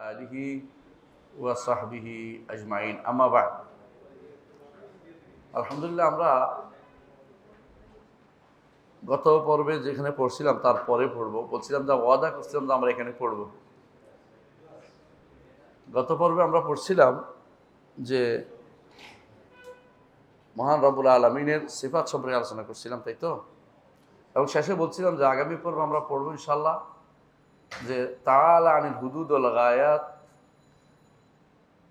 আলিহি ওয়া সাহবিহি আজমাইন, আম্মা বা'দ। আলহামদুলিল্লাহ, আমরা গত পর্বে যেখানে পড়ছিলাম তারপরে পড়বো বলছিলাম, যে ওয়াদা করছিলাম যে আমরা এখানে পড়ব। গত পর্বে আমরা পড়ছিলাম যে মহান রব্বুল আলামিনের সিফাত সম্পর্কে আলোচনা করছিলাম, তাই তো? এবং শেষে বলছিলাম যে আগামী পর্বে আমরা পড়বো ইনশাল্লাহ যে তাআলা আনিল হুদুদ ওয়াল গায়াত।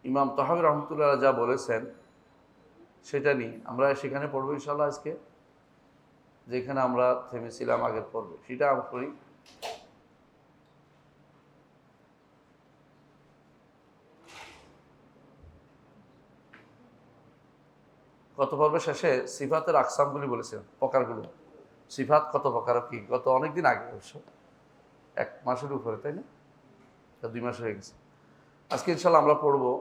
ইমাম তাহাবী রহমতুল্লাহ যা বলেছেন সেটা নিয়ে আমরা সেখানে পড়বো ইনশাল্লাহ। আজকে যেখানে আমরা থেমেছিলাম আগের পর্বে সেটা আমরা করি। গত পর্বের শেষে সিফাতের আকসামগুলি বলেছিলাম, প্রকারগুলো। সিফাত কত প্রকার কি, গত অনেকদিন আগে, অবশ্য 1 মাসের উপরে, তাই না? 2 মাস হয়ে গেছে। আজকে ইনশাল্লাহ আমরা পড়বো।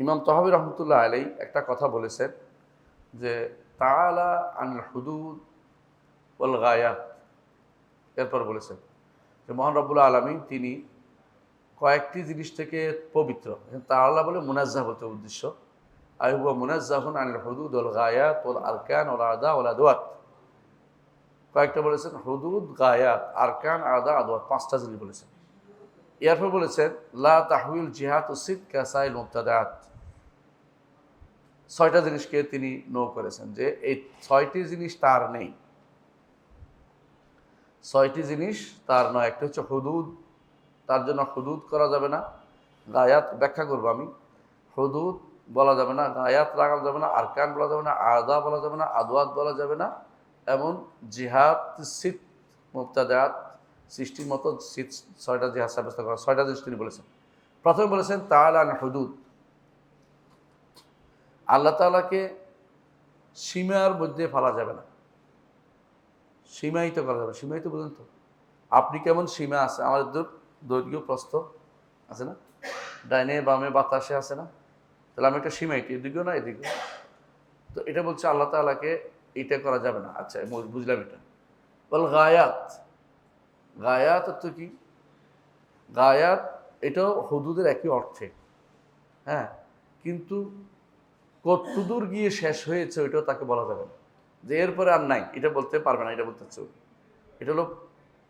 ইমাম তাহাবী রহমতুল্লাহ আলাইহি একটা কথা বলেছেন যে তাআলা আনিল হুদুদ ওয়াল গায়াত। এরপর বলেছেন যে মহান রব্বুল আলামিন তিনি কয়েকটি জিনিস থেকে পবিত্র। তাআলা বলে মুনাজ্জাহ বলতে উদ্দেশ্য, আর হুয়া মুনাজ্জাহুন আনিল হুদুদ ওয়াল গায়াত ওয়াল আরকান ওয়াল আদা ওয়াল আদওয়াত। কয়েকটা বলেছেন, হুদুদ, গায়াত, আরকান, আদা, আদওয়াত, 5টা জিনিস বলেছেন। এরপর বলেছেন লা তাহউইল জিহাদ ও সিদ কাসাইল মুবতাদাত। 6টা জিনিসকে তিনি নো করেছেন, যে এই 6টি জিনিস তার নেই। 6টি জিনিস তার নয়। একটা হচ্ছে হুদুদ, তার জন্য হুদুদ করা যাবে না। গায়াত ব্যাখ্যা করবো আমি। হুদুদ বলা যাবে না, গায়াত রাখা যাবে না, আরকান বলা যাবে না, আদা বলা যাবে না, আদওয়াত বলা যাবে না। এমন জিহাদ, সিদ, মুবতাদাত, সৃষ্টির মতো 6টা জিহাদ সাব্যস্ত করা, 6টা জিনিস তিনি বলেছেন। প্রথমে বলেছেন তাআলা আন হুদুদ। আল্লাহ তাআলাকে সীমার মধ্যে ফেলা যাবে না, সীমায়িত করা যাবে। সীমায়িত বুঝেন তো? আপনি কেমন সীমা আছে, আমাদের দৈর্ঘ্য প্রস্থ আছে না, ডাইনে বামে বাতাসে আছে না? তাহলে আমি একটা সীমায়িত, এদিকেও না এদিকেও। তো এটা বলছে আল্লাহ তাআলাকে এটা করা যাবে না। আচ্ছা, বুঝলাম এটা। বল গায়াত। গায়াত তো কি? গায়াত এটাও হুদুদের একই অর্থে, হ্যাঁ, কিন্তু কতদূর গিয়ে শেষ হয়েছে ওইটাও তাকে বলা যাবে না, যে এরপরে আর নাই, এটা বলতে পারবে না। এটা বলতে হচ্ছে এটা হলো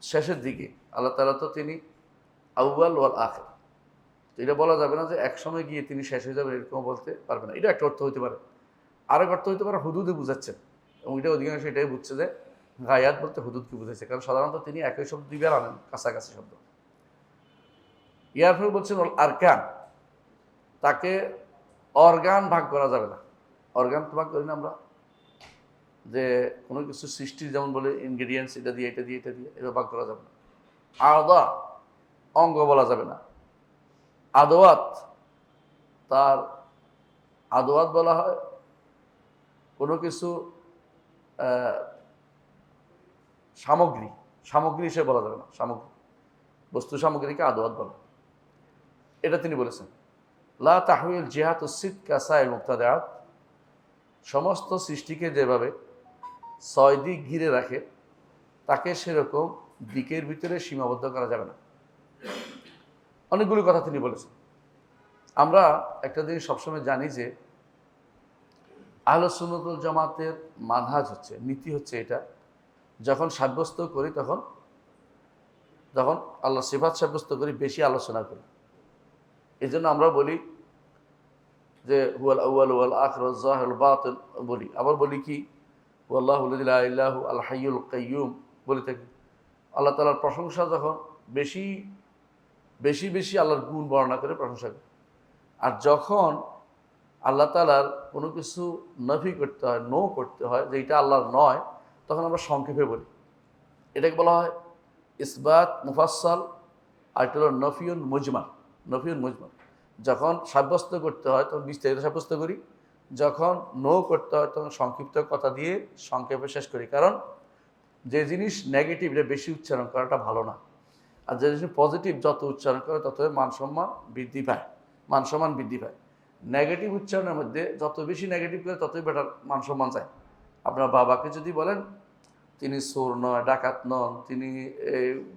শেষের দিকে। আল্লাহ তাআলা তো তিনি আউয়াল ওয়াল আখির। তো এটা বলা যাবে না যে এক সময় গিয়ে তিনি শেষ হয়ে যাবেন, এরকম বলতে পারবে না। এটা একটা অর্থ হইতে পারে। আরেক অর্থ হইতে পারে হুদুদে বুঝাচ্ছেন, এবং এটা অধিকাংশ এটাই বুঝছে যে গায়াত বলতে হুদুদকে বুঝাচ্ছে, কারণ সাধারণত তিনি একই শব্দ 2বার আনেন, কাছাকাছি শব্দ। ইয়ারপর বলছেন আরকান। তাকে অর্গান ভাগ করা যাবে না। অর্গান তো ভাগ করি না আমরা, যে কোনো কিছু সৃষ্টির যেমন বলে ইনগ্রেডিয়েন্টস, এটা দিয়ে এটা দিয়ে এটা দিয়ে, এটা ভাগ করা যাবে না। আদা, অঙ্গ বলা যাবে না। আদওয়াত, তার আদওয়াত বলা হয় কোনো কিছু সামগ্রী, সামগ্রী হিসেবে বলা যাবে না। সামগ্রী, বস্তু সামগ্রীকে আদওয়াত বলা। এটা তিনি বলেছেন। লা তাহউইল জিহাদ ও সিদ কাসাইল মুবতাদাত। সমস্ত সৃষ্টিকে যেভাবে 6 দিক ঘিরে রাখে, তাকে সেরকম দিকের ভিতরে সীমাবদ্ধ করা যাবে না। অনেকগুলো কথা তিনি বলেছেন। আমরা একটা জিনিস সবসময় জানি যে আহলুস সুন্নাত ওয়াল জামাতের মানহাজ হচ্ছে, নীতি হচ্ছে এটা, যখন সাব্যস্ত করি তখন আল্লাহ সিফাত সাব্যস্ত করি বেশি আলোচনা করি। এই জন্য আমরা বলি যে হুয়াল আউয়াল ওয়াল আখির ওয়াজ যাহির ওয়াল বাতিন বলি। আবার বলি কি ওয়াল্লাহু লা ইলাহা ইল্লা হু আল হাইয়ুল কাইয়্যুম বলে থাকি। আল্লাহ তাআলার প্রশংসা যখন বেশি বেশি বেশি আল্লাহর গুণ বর্ণনা করে প্রশংসা করি। আর যখন আল্লাহ তাআলার কোনো কিছু নফি করতে হয়, নো করতে হয়, যে এটা আল্লাহর নয়, তখন আমরা সংক্ষেপে বলি। এটাকে বলা হয় ইসবাত মুফাসসাল, আর এটা হলো নফিউন মুজমাল। নফিউন মুজমাল, যখন সাব্যস্ত করতে হয় তখন বিস্তারিত সাব্যস্ত করি, যখন নো করতে হয় তখন সংক্ষিপ্ত কথা দিয়ে সংক্ষেপে শেষ করি। কারণ যে জিনিস নেগেটিভ এটা বেশি উচ্চারণ করাটা ভালো না, আর যে জিনিস পজিটিভ যত উচ্চারণ করে তত মানসম্মান বৃদ্ধি পায়, মানসম্মান বৃদ্ধি পায়। নেগেটিভ উচ্চারণের মধ্যে যত বেশি নেগেটিভ করে ততই বেটার মানসম্মান চায়। আপনার বাবাকে যদি বলেন তিনি চোর নয়, ডাকাত নন, তিনি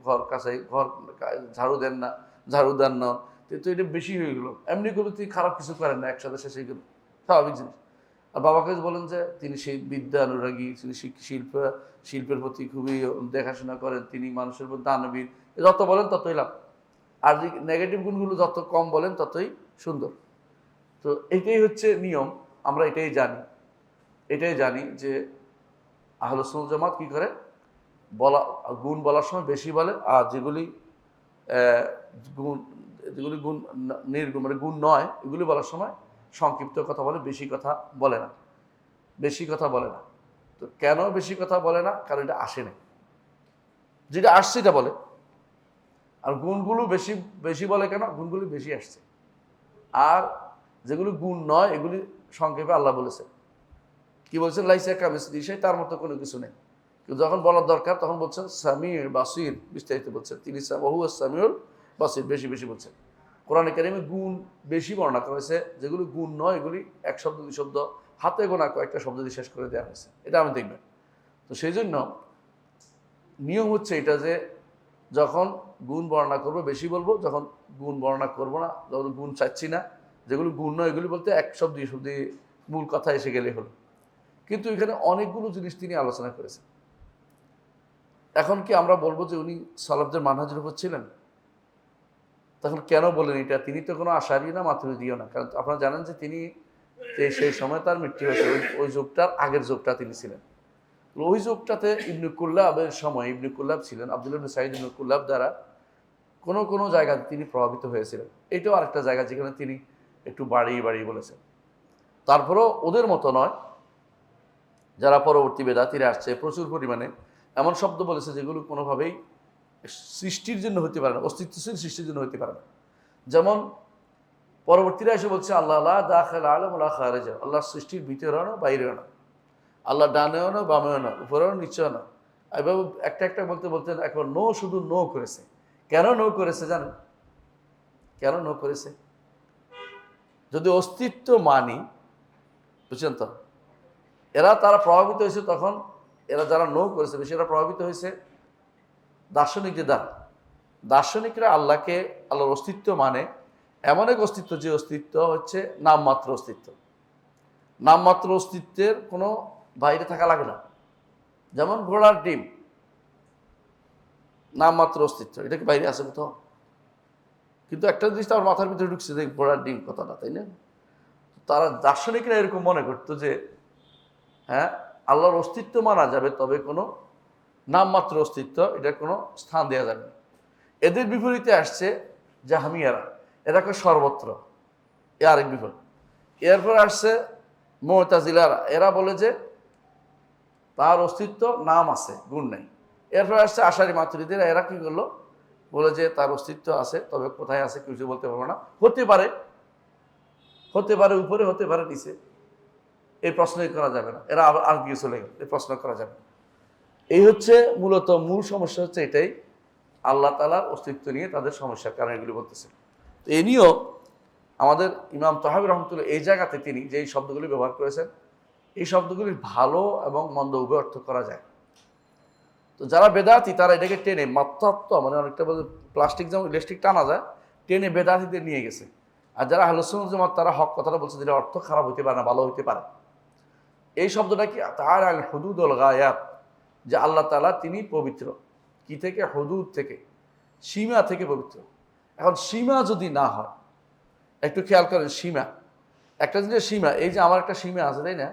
ঘর কাছে ঘর ঝাড়ু দেন না, ঝাড়ুদার নন, তো এটা বেশি হয়ে গেলো, এমনি করে তুই খারাপ কিছু করেন না, একসাথে শেষ হয়ে গেল, স্বাভাবিক জিনিস। আর বাবাকে বলেন যে তিনি সেই বিদ্যা অনুরাগী, তিনি শিল্পের প্রতি খুবই দেখাশোনা করেন, তিনি মানুষের প্রতি দানবীর, যত বলেন ততই লাভ। আর যে নেগেটিভ গুণগুলো যত কম বলেন ততই সুন্দর। তো এটাই হচ্ছে নিয়ম, আমরা এটাই জানি যে আহলুস সুন্নাত জামাত কী করে, গুণ বলার সময় বেশি বলে, আর যেগুলি গুণ নির্গুণ মানে গুণ নয়, এগুলি বলার সময় সংক্ষিপ্ত কথা বলে, বেশি কথা বলে না। তো কেন বেশি কথা বলে না? কারণ এটা আসে না, যেটা আসছে এটা বলে। আর গুণগুলো বেশি বেশি বলে কেন? গুণগুলি বেশি আসছে। আর যেগুলি গুণ নয় এগুলি সংক্ষেপে আল্লাহ বলেছে, কি বলছেন? লাইসা কামিসলিহি শাই, তার মতো কোনো কিছু নেই। কিন্তু যখন বলার দরকার তখন বলছেন সামিউল বাসির, বিস্তারিত বলছেন, তিনি ওয়াহুয়া সামিউল বাসির, বেশি বেশি বলছেন। কোরআনে কারিমে গুণ বেশি বর্ণনা করা হয়েছে, যেগুলি গুণ নয় এগুলি এক শব্দ দুই শব্দ হাতে গোনা কয়েকটা শব্দ দিয়ে শেষ করে দেওয়া হয়েছে, এটা আমি দেখবেন। তো সেই জন্য নিয়ম হচ্ছে এটা যে যখন গুণ বর্ণনা করবো বেশি বলবো, যখন গুণ বর্ণনা করবো না, যখন গুণ চাচ্ছি না, যেগুলো গুণ নয় এগুলি বলতে এক শব্দ দুই শব্দ মূল কথা এসে গেলে হলো। কিন্তু এখানে অনেকগুলো জিনিস তিনি আলোচনা করেছেন। এখন কি আমরা বলবো যে উনি সালাফদের মানহাজের উপর ছিলেন? তখন কেন বলেন এটা? তিনি তো কোনো আশারি না, মাতুরিদিও না। কারণ আপনারা জানেন যে তিনি সেই সময় তার মৃত্যু হয়েছে, ওই যুগটার আগের যুগটা তিনি ছিলেন। ওই যুগটাতে ইবনে কুল্লাবের সময় ইবনে কুল্লাব ছিলেন, আব্দুল্লাহ ইবনে সাঈদ ইবনে কুল্লাব দ্বারা কোনো জায়গায় তিনি প্রভাবিত হয়েছিলেন। এটাও আরেকটা জায়গা যেখানে তিনি একটু বাড়িয়ে বলেছেন। তারপরেও ওদের মতো নয়, যারা পরবর্তী বেদাতিরা আসছে প্রচুর পরিমাণে এমন শব্দ বলেছে যেগুলো কোনোভাবেই সৃষ্টির জন্য হতে পারে না, অস্তিত্বশীল সৃষ্টির জন্য হতে পারে না। যেমন পরবর্তীরা এসে বলছে আল্লাহ লা দাখিল আলাম ওয়া লা খারিজ, আল্লাহ সৃষ্টির ভিতরেও না বাইরেও না, আল্লাহ ডানেও না বামেও না, উপরেও নিচেও না। এভাবে একটা বলতে একবার শুধু নো করেছে। কেন নো করেছে জানেন? কেন নো করেছে? যদি অস্তিত্ব মানি, বুঝছেন তো, তারা প্রভাবিত হয়েছে, তখন যারা নো করেছে বেশি, এরা প্রভাবিত হয়েছে দার্শনিকদের দ্বারা। দার্শনিকরা আল্লাহর অস্তিত্ব মানে এমন এক অস্তিত্ব, যে অস্তিত্ব হচ্ছে নামমাত্র অস্তিত্ব। নামমাত্র অস্তিত্বের কোনো বাইরে থাকা লাগে না। যেমন ঘোড়ার ডিম, নামমাত্র অস্তিত্ব, এটা কি বাইরে আছে কোথাও? কিন্তু একটা জিনিস আমার মাথার ভিতরে ঢুকছে যে ঘোড়ার ডিম কথাটা, তাই না? তারা দার্শনিকরা এরকম মনে করতো যে হ্যাঁ, আল্লাহর অস্তিত্ব মানা যাবে, তবে কোনো নামমাত্র অস্তিত্ব, এটার কোনো স্থান দেওয়া যাবে না। এদের বিপরীতে আসছে জাহমিয়ারা, এরাকে সর্বত্র, এ আরেক বিপরীত। এরপর আসছে মুতাজিলারা, এরা বলে যে তার অস্তিত্ব, নাম আছে, গুণ নেই। এরপর আসছে আশারি মাতুরিদিরা, এরা কি করলো? বলে যে তার অস্তিত্ব আছে, তবে কোথায় আছে কিছু বলতে পারবো না, হতে পারে উপরে, হতে পারে নিচে, এই প্রশ্নই করা যাবে না। এরা আর দিয়ে চলে গেল, এই প্রশ্ন করা যাবে না। এই হচ্ছে মূলত মূল সমস্যা, হচ্ছে এটাই, আল্লাহ তাআলার অস্তিত্ব নিয়ে তাদের সমস্যার কারণ এগুলি বলতেছে। তো এ নিয়েও আমাদের ইমাম তাহাবী রহমতুল্লাহ এই জায়গাতে তিনি যে এই শব্দগুলি ব্যবহার করেছেন, এই শব্দগুলির ভালো এবং মন্দ উভয় অর্থ করা যায়। তো যারা বেদাতি তারা এটাকে টেনে মাত্রাত্ম, মানে অনেকটা প্লাস্টিক যেমন ইলেকট্রিক টানা যায়, টেনে বেদাতিদের নিয়ে গেছে। আর যারা আহলুস সুন্নাত জামাত তারা হক কথাটা বলছে, যেটা অর্থ খারাপ হতে পারে না, ভালো হতে পারে। এই শব্দটা কি? তাআলা আল হুদুদ ওয়াল গায়াত, যে আল্লাহ তাআলা তিনি পবিত্র, কি থেকে? হুদুদ থেকে, সীমা থেকে পবিত্র। এখন সীমা যদি না হয়, একটু খেয়াল করেন, সীমা একটা জিনিস, সীমা, এই যে আমার একটা সীমা আছে, তাই না?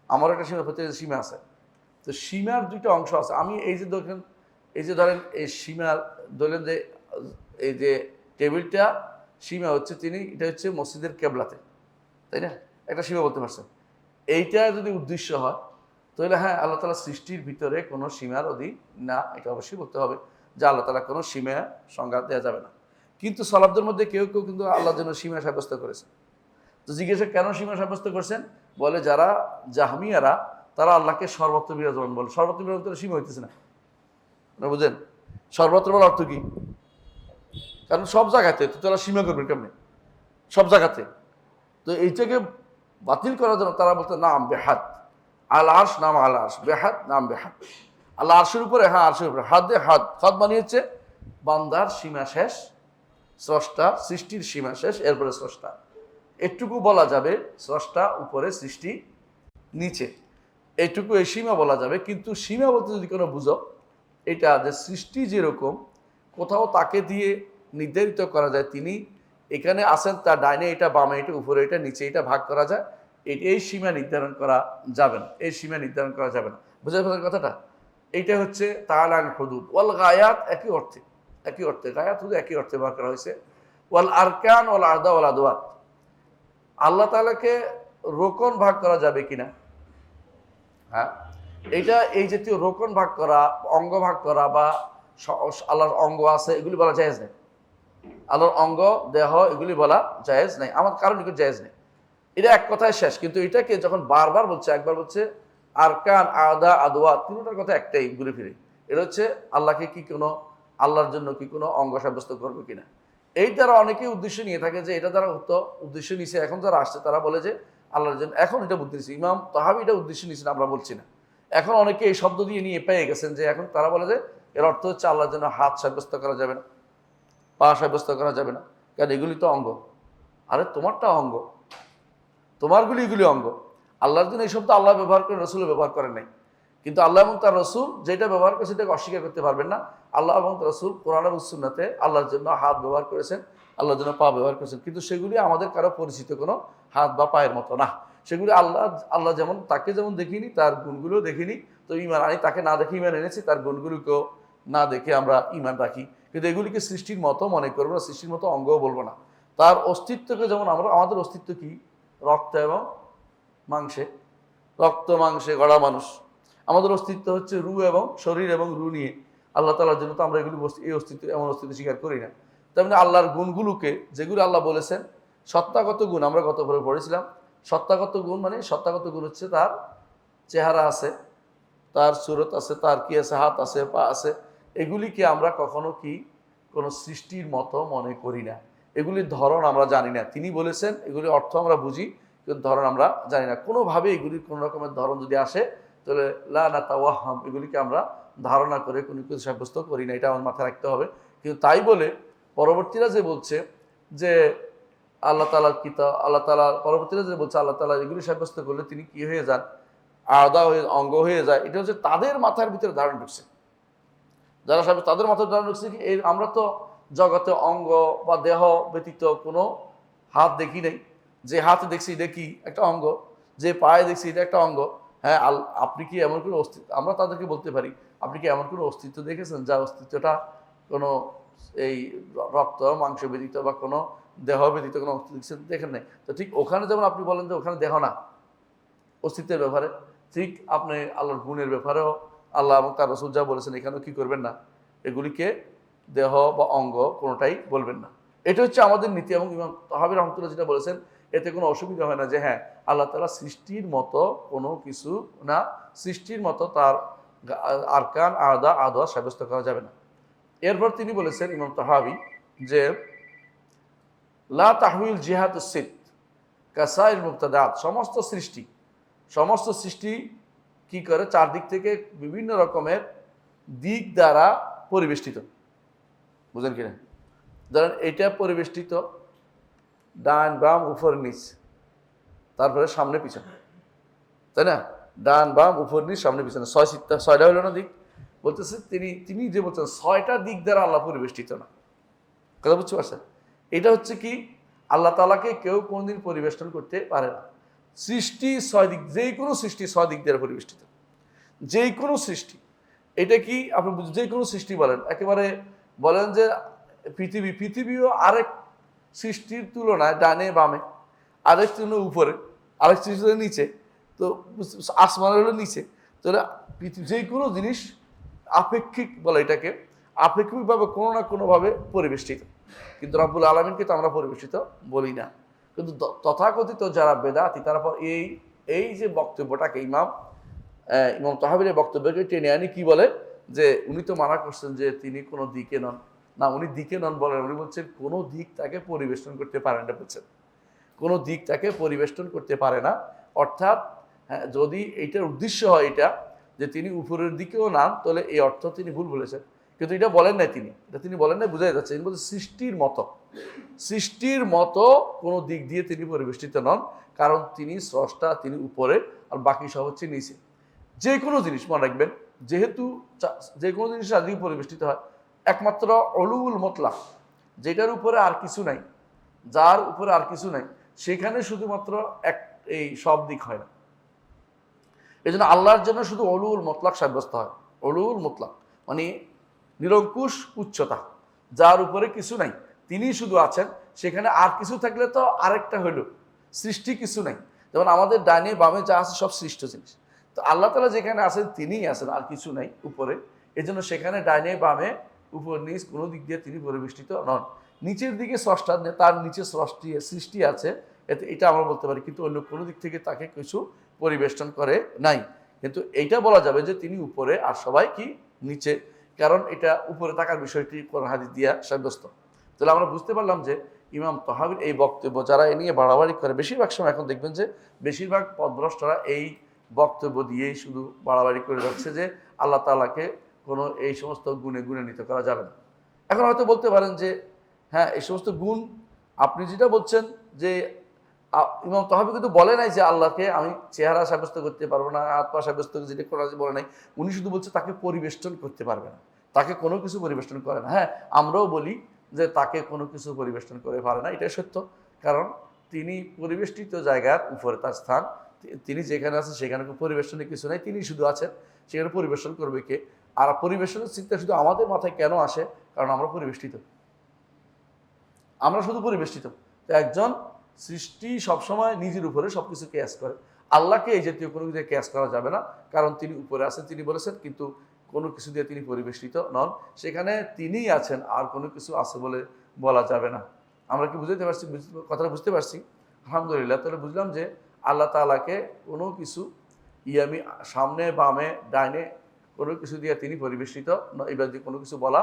আমার একটা সীমা, প্রত্যেক সীমা আছে। তো সীমার দুইটা অংশ আছে। আমি এই যে ধরেন এই সীমার ধরেন যে এই যে টেবিলটা সীমা হচ্ছে, এটা হচ্ছে মসজিদের কেবলাতে, তাই না? একটা সীমা বলতে পারছেন। এইটা যদি উদ্দেশ্য হয়, তাহলে হ্যাঁ, আল্লাহ তাআলা সৃষ্টির ভিতরে কোনো সীমার অধীন না, এটা অবশ্যই বলতে হবে যে আল্লাহ তাআলা কোনো সীমা সংজ্ঞা দেওয়া যাবে না। কিন্তু সালাফদের মধ্যে কেউ কিন্তু আল্লাহর জন্য সীমা সাব্যস্ত করেছে। তো জিজ্ঞাসা কেন সীমা সাব্যস্ত করছেন? বলে যারা জাহমিয়ারা তারা আল্লাহকে সর্বত্র বিরাজমান বলে। সর্বত্র বিরাজমান সীমা হইতেছে না, বুঝেন? সর্বত্র বলার অর্থ কি? কারণ সব জায়গাতে তো তারা সীমা করবেন কেমনি? সব জায়গাতে। তো এইটাকে বাতিল করার জন্য তারা বলতে নাম বেহাত, আল আরশ নাম আল আরশ, বেহাত নাম বেহাত। আল্লাহ আরশের উপরে, হ্যাঁ আরশের উপরে, হাত হাত বানিয়েছে বান্দার সীমা শেষ স্রষ্টা, সৃষ্টির সীমা শেষ, এরপরে স্রষ্টা। এটুকু বলা যাবে স্রষ্টা উপরে, সৃষ্টি নিচে, এইটুকু এই সীমা বলা যাবে। কিন্তু সীমা বলতে যদি কোনো বুঝো, এটা যে সৃষ্টি যেরকম কোথাও তাকে দিয়ে নির্ধারিত করা যায় তিনি এখানে আসেন, তার ডাইনে এটা, বামে এটা, উপরে এটা, নিচে এটা ভাগ করা যায়, এই সীমা নির্ধারণ করা যাবে না, এই সীমা নির্ধারণ করা যাবে না। বুঝতে পারছেন কথাটা? এইটা হচ্ছে তাআলা হুদুদ ওয়াল গায়াত, একই অর্থে, একই অর্থে গায়াত হুদুদ একই অর্থে ব্যবহার করা হয়েছে। ওয়াল আরকান ওয়াল আদা ওয়াল আদওয়াত, আল্লাহ তাআলাকে রোকন ভাগ করা যাবে কিনা, হ্যাঁ, এইটা এই জাতীয় রোকন ভাগ করা, অঙ্গ ভাগ করা বা আল্লাহর অঙ্গ আছে এগুলি বলা জায়েজ নেই। আল্লাহর অঙ্গ, দেহ এগুলি বলা জায়েজ নেই, আমার কারণ এগুলো জায়েজ নেই। এটা এক কথায় শেষ। কিন্তু এটাকে যখন বারবার বলছে, একবার বলছে আরকান, আদা, আদওয়া, তিনটার কথা একটাই ঘুরে ফিরে। এটা হচ্ছে আল্লাহকে কি কোনো, আল্লাহর জন্য কি কোনো অঙ্গ সাব্যস্ত করবে কিনা। এই দ্বারা অনেকেই উদ্দেশ্য নিয়ে থাকে যে এটা দ্বারা উদ্দেশ্য নিছে, এখন যারা আসছে তারা বলে যে আল্লাহর জন্য, এখন এটা বুদ্ধি নিচ্ছে। ইমাম তাহাবী এটা উদ্দেশ্য নিয়েছেন, আমরা বলছি না। এখন অনেকে এই শব্দ দিয়ে নিয়ে পেয়ে গেছেন যে এখন তারা বলে যে এর অর্থ হচ্ছে আল্লাহর জন্য হাত সাব্যস্ত করা যাবে না, পা সাব্যস্ত করা যাবে না, কারণ এগুলি তো অঙ্গ। আরে তোমারটা অঙ্গ, তোমারগুলি এগুলি অঙ্গ। আল্লাহর জন্য এই শব্দ আল্লাহ ব্যবহার করে, রসুলও ব্যবহার করেন নাই। কিন্তু আল্লাহ এবং তার রসুল যেটা ব্যবহার করেছে সেটাকে অস্বীকার করতে পারবেন না। আল্লাহ এবং তার রসুল কোরআন এবং সুন্নাতে আল্লাহর জন্য হাত ব্যবহার করেছেন, আল্লাহর জন্য পা ব্যবহার করেছেন, কিন্তু সেগুলি আমাদের কারো পরিচিত কোনো হাত বা পায়ের মতো না। সেগুলি আল্লাহ যেমন, তাকে যেমন দেখিনি তার গুণগুলোও দেখিনি, তো ইমান আনি, তাকে না দেখে ইমান এনেছি, তার গুণগুলোকেও না দেখে আমরা ইমান রাখি। কিন্তু এগুলিকে সৃষ্টির মতো মনে করবো না, সৃষ্টির মতো অঙ্গও বলবো না। তার অস্তিত্বকে যেমন আমরা, আমাদের অস্তিত্ব কি, রক্ত এবং মাংসে, রক্ত মাংসে গড়া মানুষ। আমাদের অস্তিত্ব হচ্ছে রু এবং শরীর এবং রু নিয়ে। আল্লাহ তাআলার জন্য তো আমরা এগুলি এই অস্তিত্ব, এমন অস্তিত্ব স্বীকার করি না। তেমনি আল্লাহর গুণগুলোকে, যেগুলো আল্লাহ বলেছেন সত্তাগত গুণ, আমরা গত পরে পড়েছিলাম। সত্তাগত গুণ মানে, সত্তাগত গুণ হচ্ছে তার চেহারা আছে, তার সুরত আছে, তার কি আছে, হাত আছে, পা আছে। এগুলিকে আমরা কখনো কি কোনো সৃষ্টির মতো মনে করি না। এগুলির ধরন আমরা জানি না। তিনি বলেছেন, এগুলির অর্থ আমরা বুঝি, কিন্তু ধরন আমরা জানি না। কোনোভাবে এগুলির কোনো রকমের ধরন যদি আসে তাহলে লা নাতাওয়াহাম, এগুলিকে আমরা ধারণা করে কোনো কিছু সাব্যস্ত করি না, এটা আমার মাথায় রাখতে হবে। কিন্তু তাই বলে পরবর্তীরা যে বলছে যে আল্লাহ তাআলার কিতাব, আল্লাহ তাআলা পরবর্তীরা যে বলছে আল্লাহ তাআলা এগুলি সাব্যস্ত করলে তিনি কি হয়ে যান, আলাদা হয়ে অঙ্গ হয়ে যায়, এটা হচ্ছে তাদের মাথার ভিতরে ধারণ ঢুকছে। যারা সব তাদের মাথায় ধারণ ঢুকছে কি, এই আমরা তো জগতে অঙ্গ বা দেহ ব্যতীত কোনো হাত দেখি নাই। যে হাত দেখছি এটা কি একটা অঙ্গ, যে পায়ে দেখছি এটা একটা অঙ্গ। হ্যাঁ, আপনি কি এমন কোনো অস্তিত্ব, আমরা তাদেরকে বলতে পারি আপনি কি এমন কোনো অস্তিত্ব দেখেছেন যার অস্তিত্বটা কোনো এই রক্ত মাংস ব্যতীত বা কোনো দেহ ব্যতীত কোনো অস্তিত্ব দেখেন নাই? তো ঠিক ওখানে যেমন আপনি বলেন যে ওখানে দেহ না অস্তিত্বের ব্যাপারে, ঠিক আপনি আল্লাহর গুণের ব্যাপারেও আল্লাহ এবং তার রসুল যা বলেছেন এখানেও কি করবেন না, এগুলিকে দেহ বা অঙ্গ কোনোটাই বলবেন না। এটা হচ্ছে আমাদের নীতি। এবং ইমাম তাহাবী রহমতুল্লাহ যেটা বলেছেন, এতে কোনো অসুবিধা হয় না যে হ্যাঁ আল্লাহ তাআলা সৃষ্টির মতো কোনো কিছু না, সৃষ্টির মতো তার আরকান, আদা, আদওয়া সাব্যস্ত করা যাবে না। এরপর তিনি বলেছেন ইমাম তাহাবী যে লা তাহউইল জিহাতুস সিত কাসাইল মুবতাদাত, সমস্ত সৃষ্টি কি করে, চারদিক থেকে বিভিন্ন রকমের দিক দ্বারা পরিবেষ্টিত। বুঝেন কিনা? ধরেন এটা পরিবেষ্টিত ডান বাম উপর নিচ, তারপরে সামনে পিছনে, তাই না? ডান বাম উপর নিচ সামনে পিছনে, ছয়টা হলো না দিক। বলতেছে তিনি যে বলছেন 6টা দিক দ্বারা আল্লাহ পরিবেষ্টিত না। কথা বুঝতে পারছেন? এটা হচ্ছে কি, আল্লাহ তাআলাকে কেউ কোনদিন পরিবেষ্টন করতে পারে না। সৃষ্টি 6 দিক, যেই কোনো সৃষ্টি 6 দিক দ্বারা পরিবেষ্টিত, যেই কোনো সৃষ্টি। এটা কি আপনি যে কোনো সৃষ্টি বলেন, একেবারে বলেন যে পৃথিবীও আরেক সৃষ্টির তুলনায় ডানে বামে, আরেক তুলনায় উপরে, আরেক সৃষ্টির নিচে, তো আসমান হলো নিচে। তাহলে যে কোনো জিনিস আপেক্ষিক বলে, এটাকে আপেক্ষিকভাবে কোনো না কোনোভাবে পরিবেষ্টিত। কিন্তু রব্বুল আলামিনকে তো আমরা পরিবেষ্টিত বলি না। কিন্তু তথাকথিত যারা বেদাতি তারা এই যে বক্তব্যটাকে ইমাম তাহাবীর বক্তব্যকে টেনে আনি কি বলে, যে উনি তো মানা করছেন যে তিনি কোনো দিকে নন। না, উনি দিকে নন বলেন, উনি বলছেন কোনো দিক তাকে পরিবেষ্টন করতে পারেন না। বলছেন কোনো দিক তাকে পরিবেষ্টন করতে পারে না। অর্থাৎ হ্যাঁ, যদি এইটার উদ্দেশ্য হয় এটা যে তিনি উপরের দিকেও নান, তাহলে এই অর্থ তিনি ভুল বলেছেন। কিন্তু এটা বলেন নাই তিনি, এটা তিনি বলেন নাই, বোঝাই যাচ্ছে। তিনি বলছেন সৃষ্টির মতো কোনো দিক দিয়ে তিনি পরিবেষ্টিত নন, কারণ তিনি স্রষ্টা, তিনি উপরে, আর বাকি সব হচ্ছে নিচে। যে কোনো জিনিস মনে রাখবেন, যেহেতু যে কোনো জিনিস আদিকে পরিবেষ্টিত হয়, একমাত্র উলুউল মুতলাক, যেটার উপরে আর কিছু নাই, যার উপরে আর কিছু নাই, সেখানে শুধুমাত্র এই সব দিক হয় না। এই জন্য আল্লাহর জন্য শুধু উলুউল মুতলাক সাব্যস্ত হয়। উলুউল মুতলাক মানে নিরঙ্কুশ উচ্চতা, যার উপরে কিছু নাই, তিনি শুধু আছেন। সেখানে আর কিছু থাকলে তো আরেকটা হইল সৃষ্টি, কিছু নাই। যেমন আমাদের ডাইনে বামে যা আছে সব সৃষ্ট জিনিস, তো আল্লাহ তাআলা যেখানে আছেন তিনিই আছেন, আর কিছু নাই উপরে। এই জন্য সেখানে ডাইনে বামে উপর নিচ কোনো দিক দিয়ে তিনি পরিবেষ্টিত নন। নিচের দিকে স্রষ্টা, তার নিচে সৃষ্টি আছে, এটা আমরা বলতে পারি, কিন্তু অন্য কোনো দিক থেকে তাকে কিছু পরিবেষ্টন করে নাই। কিন্তু এইটা বলা যাবে যে তিনি উপরে আর সবাই কি নিচে, কারণ এটা উপরে থাকার বিষয়টি কোরআন হাদিস দিয়া সাব্যস্ত। তাহলে আমরা বুঝতে পারলাম যে ইমাম তাহাবির এই বক্তব্য, যারা এ নিয়ে বাড়াবাড়ি করে, বেশিরভাগ সময় এখন দেখবেন যে বেশিরভাগ পথভ্রষ্টরা এই বক্তব্য দিয়েই শুধু বাড়াবাড়ি করে যাচ্ছে যে আল্লাহ তাআলাকে কোনো এই সমস্ত গুণে গুণান্বিত করা যাবে না। এখন হয়তো বলতে পারেন যে হ্যাঁ, এই সমস্ত গুণ আপনি যেটা বলছেন যে ইমাম তাহাবি কিন্তু বলে নাই যে আল্লাহকে আমি চেহারা সাব্যস্ত করতে পারবো না, আত্মা সাব্যস্ত, যেটা করা বলে নাই। উনি শুধু বলছে তাকে পরিবেষ্টন করতে পারবে না, তাকে কোনো কিছু পরিবেষ্টন করে না। হ্যাঁ, আমরাও বলি যে তাকে কোনো কিছু পরিবেষ্টন করে পারে না, এটাই সত্য। কারণ তিনি পরিবেষ্টিত জায়গার উপরে তার স্থান, তিনি যেখানে আছেন সেখানে পরিবেষ্টনে কিছু নাই, তিনি শুধু আছেন। সেখানে পরিবেশন করবে কে? আর পরিবেশনের চিন্তা শুধু আমাদের মাথায় কেন আসে? কারণ আমরা পরিবেষ্টিত, আমরা শুধু পরিবেষ্টিত। তো একজন সৃষ্টি সবসময় নিজের উপরে সবকিছু ক্যাশ করে, আল্লাহকে এই জাতীয় কোনো কিছু ক্যাশ করা যাবে না, কারণ তিনি উপরে আছেন, তিনি বলেছেন, কিন্তু কোনো কিছু দিয়ে তিনি পরিবেষ্টিত নন। সেখানে তিনিই আছেন, আর কোনো কিছু আছে বলে বলা যাবে না। আমরা কি বুঝতে পারছি? কথাটা বুঝতে পারছি? আলহামদুলিল্লাহ। তাহলে বুঝলাম যে আল্লাহ তাআলাকে কোনো কিছু ইয়ামি সামনে বামে ডাইনে কোনো কিছু দিয়ে তিনি পরিবেষ্টিত, এবার দিয়ে কোনো কিছু বলা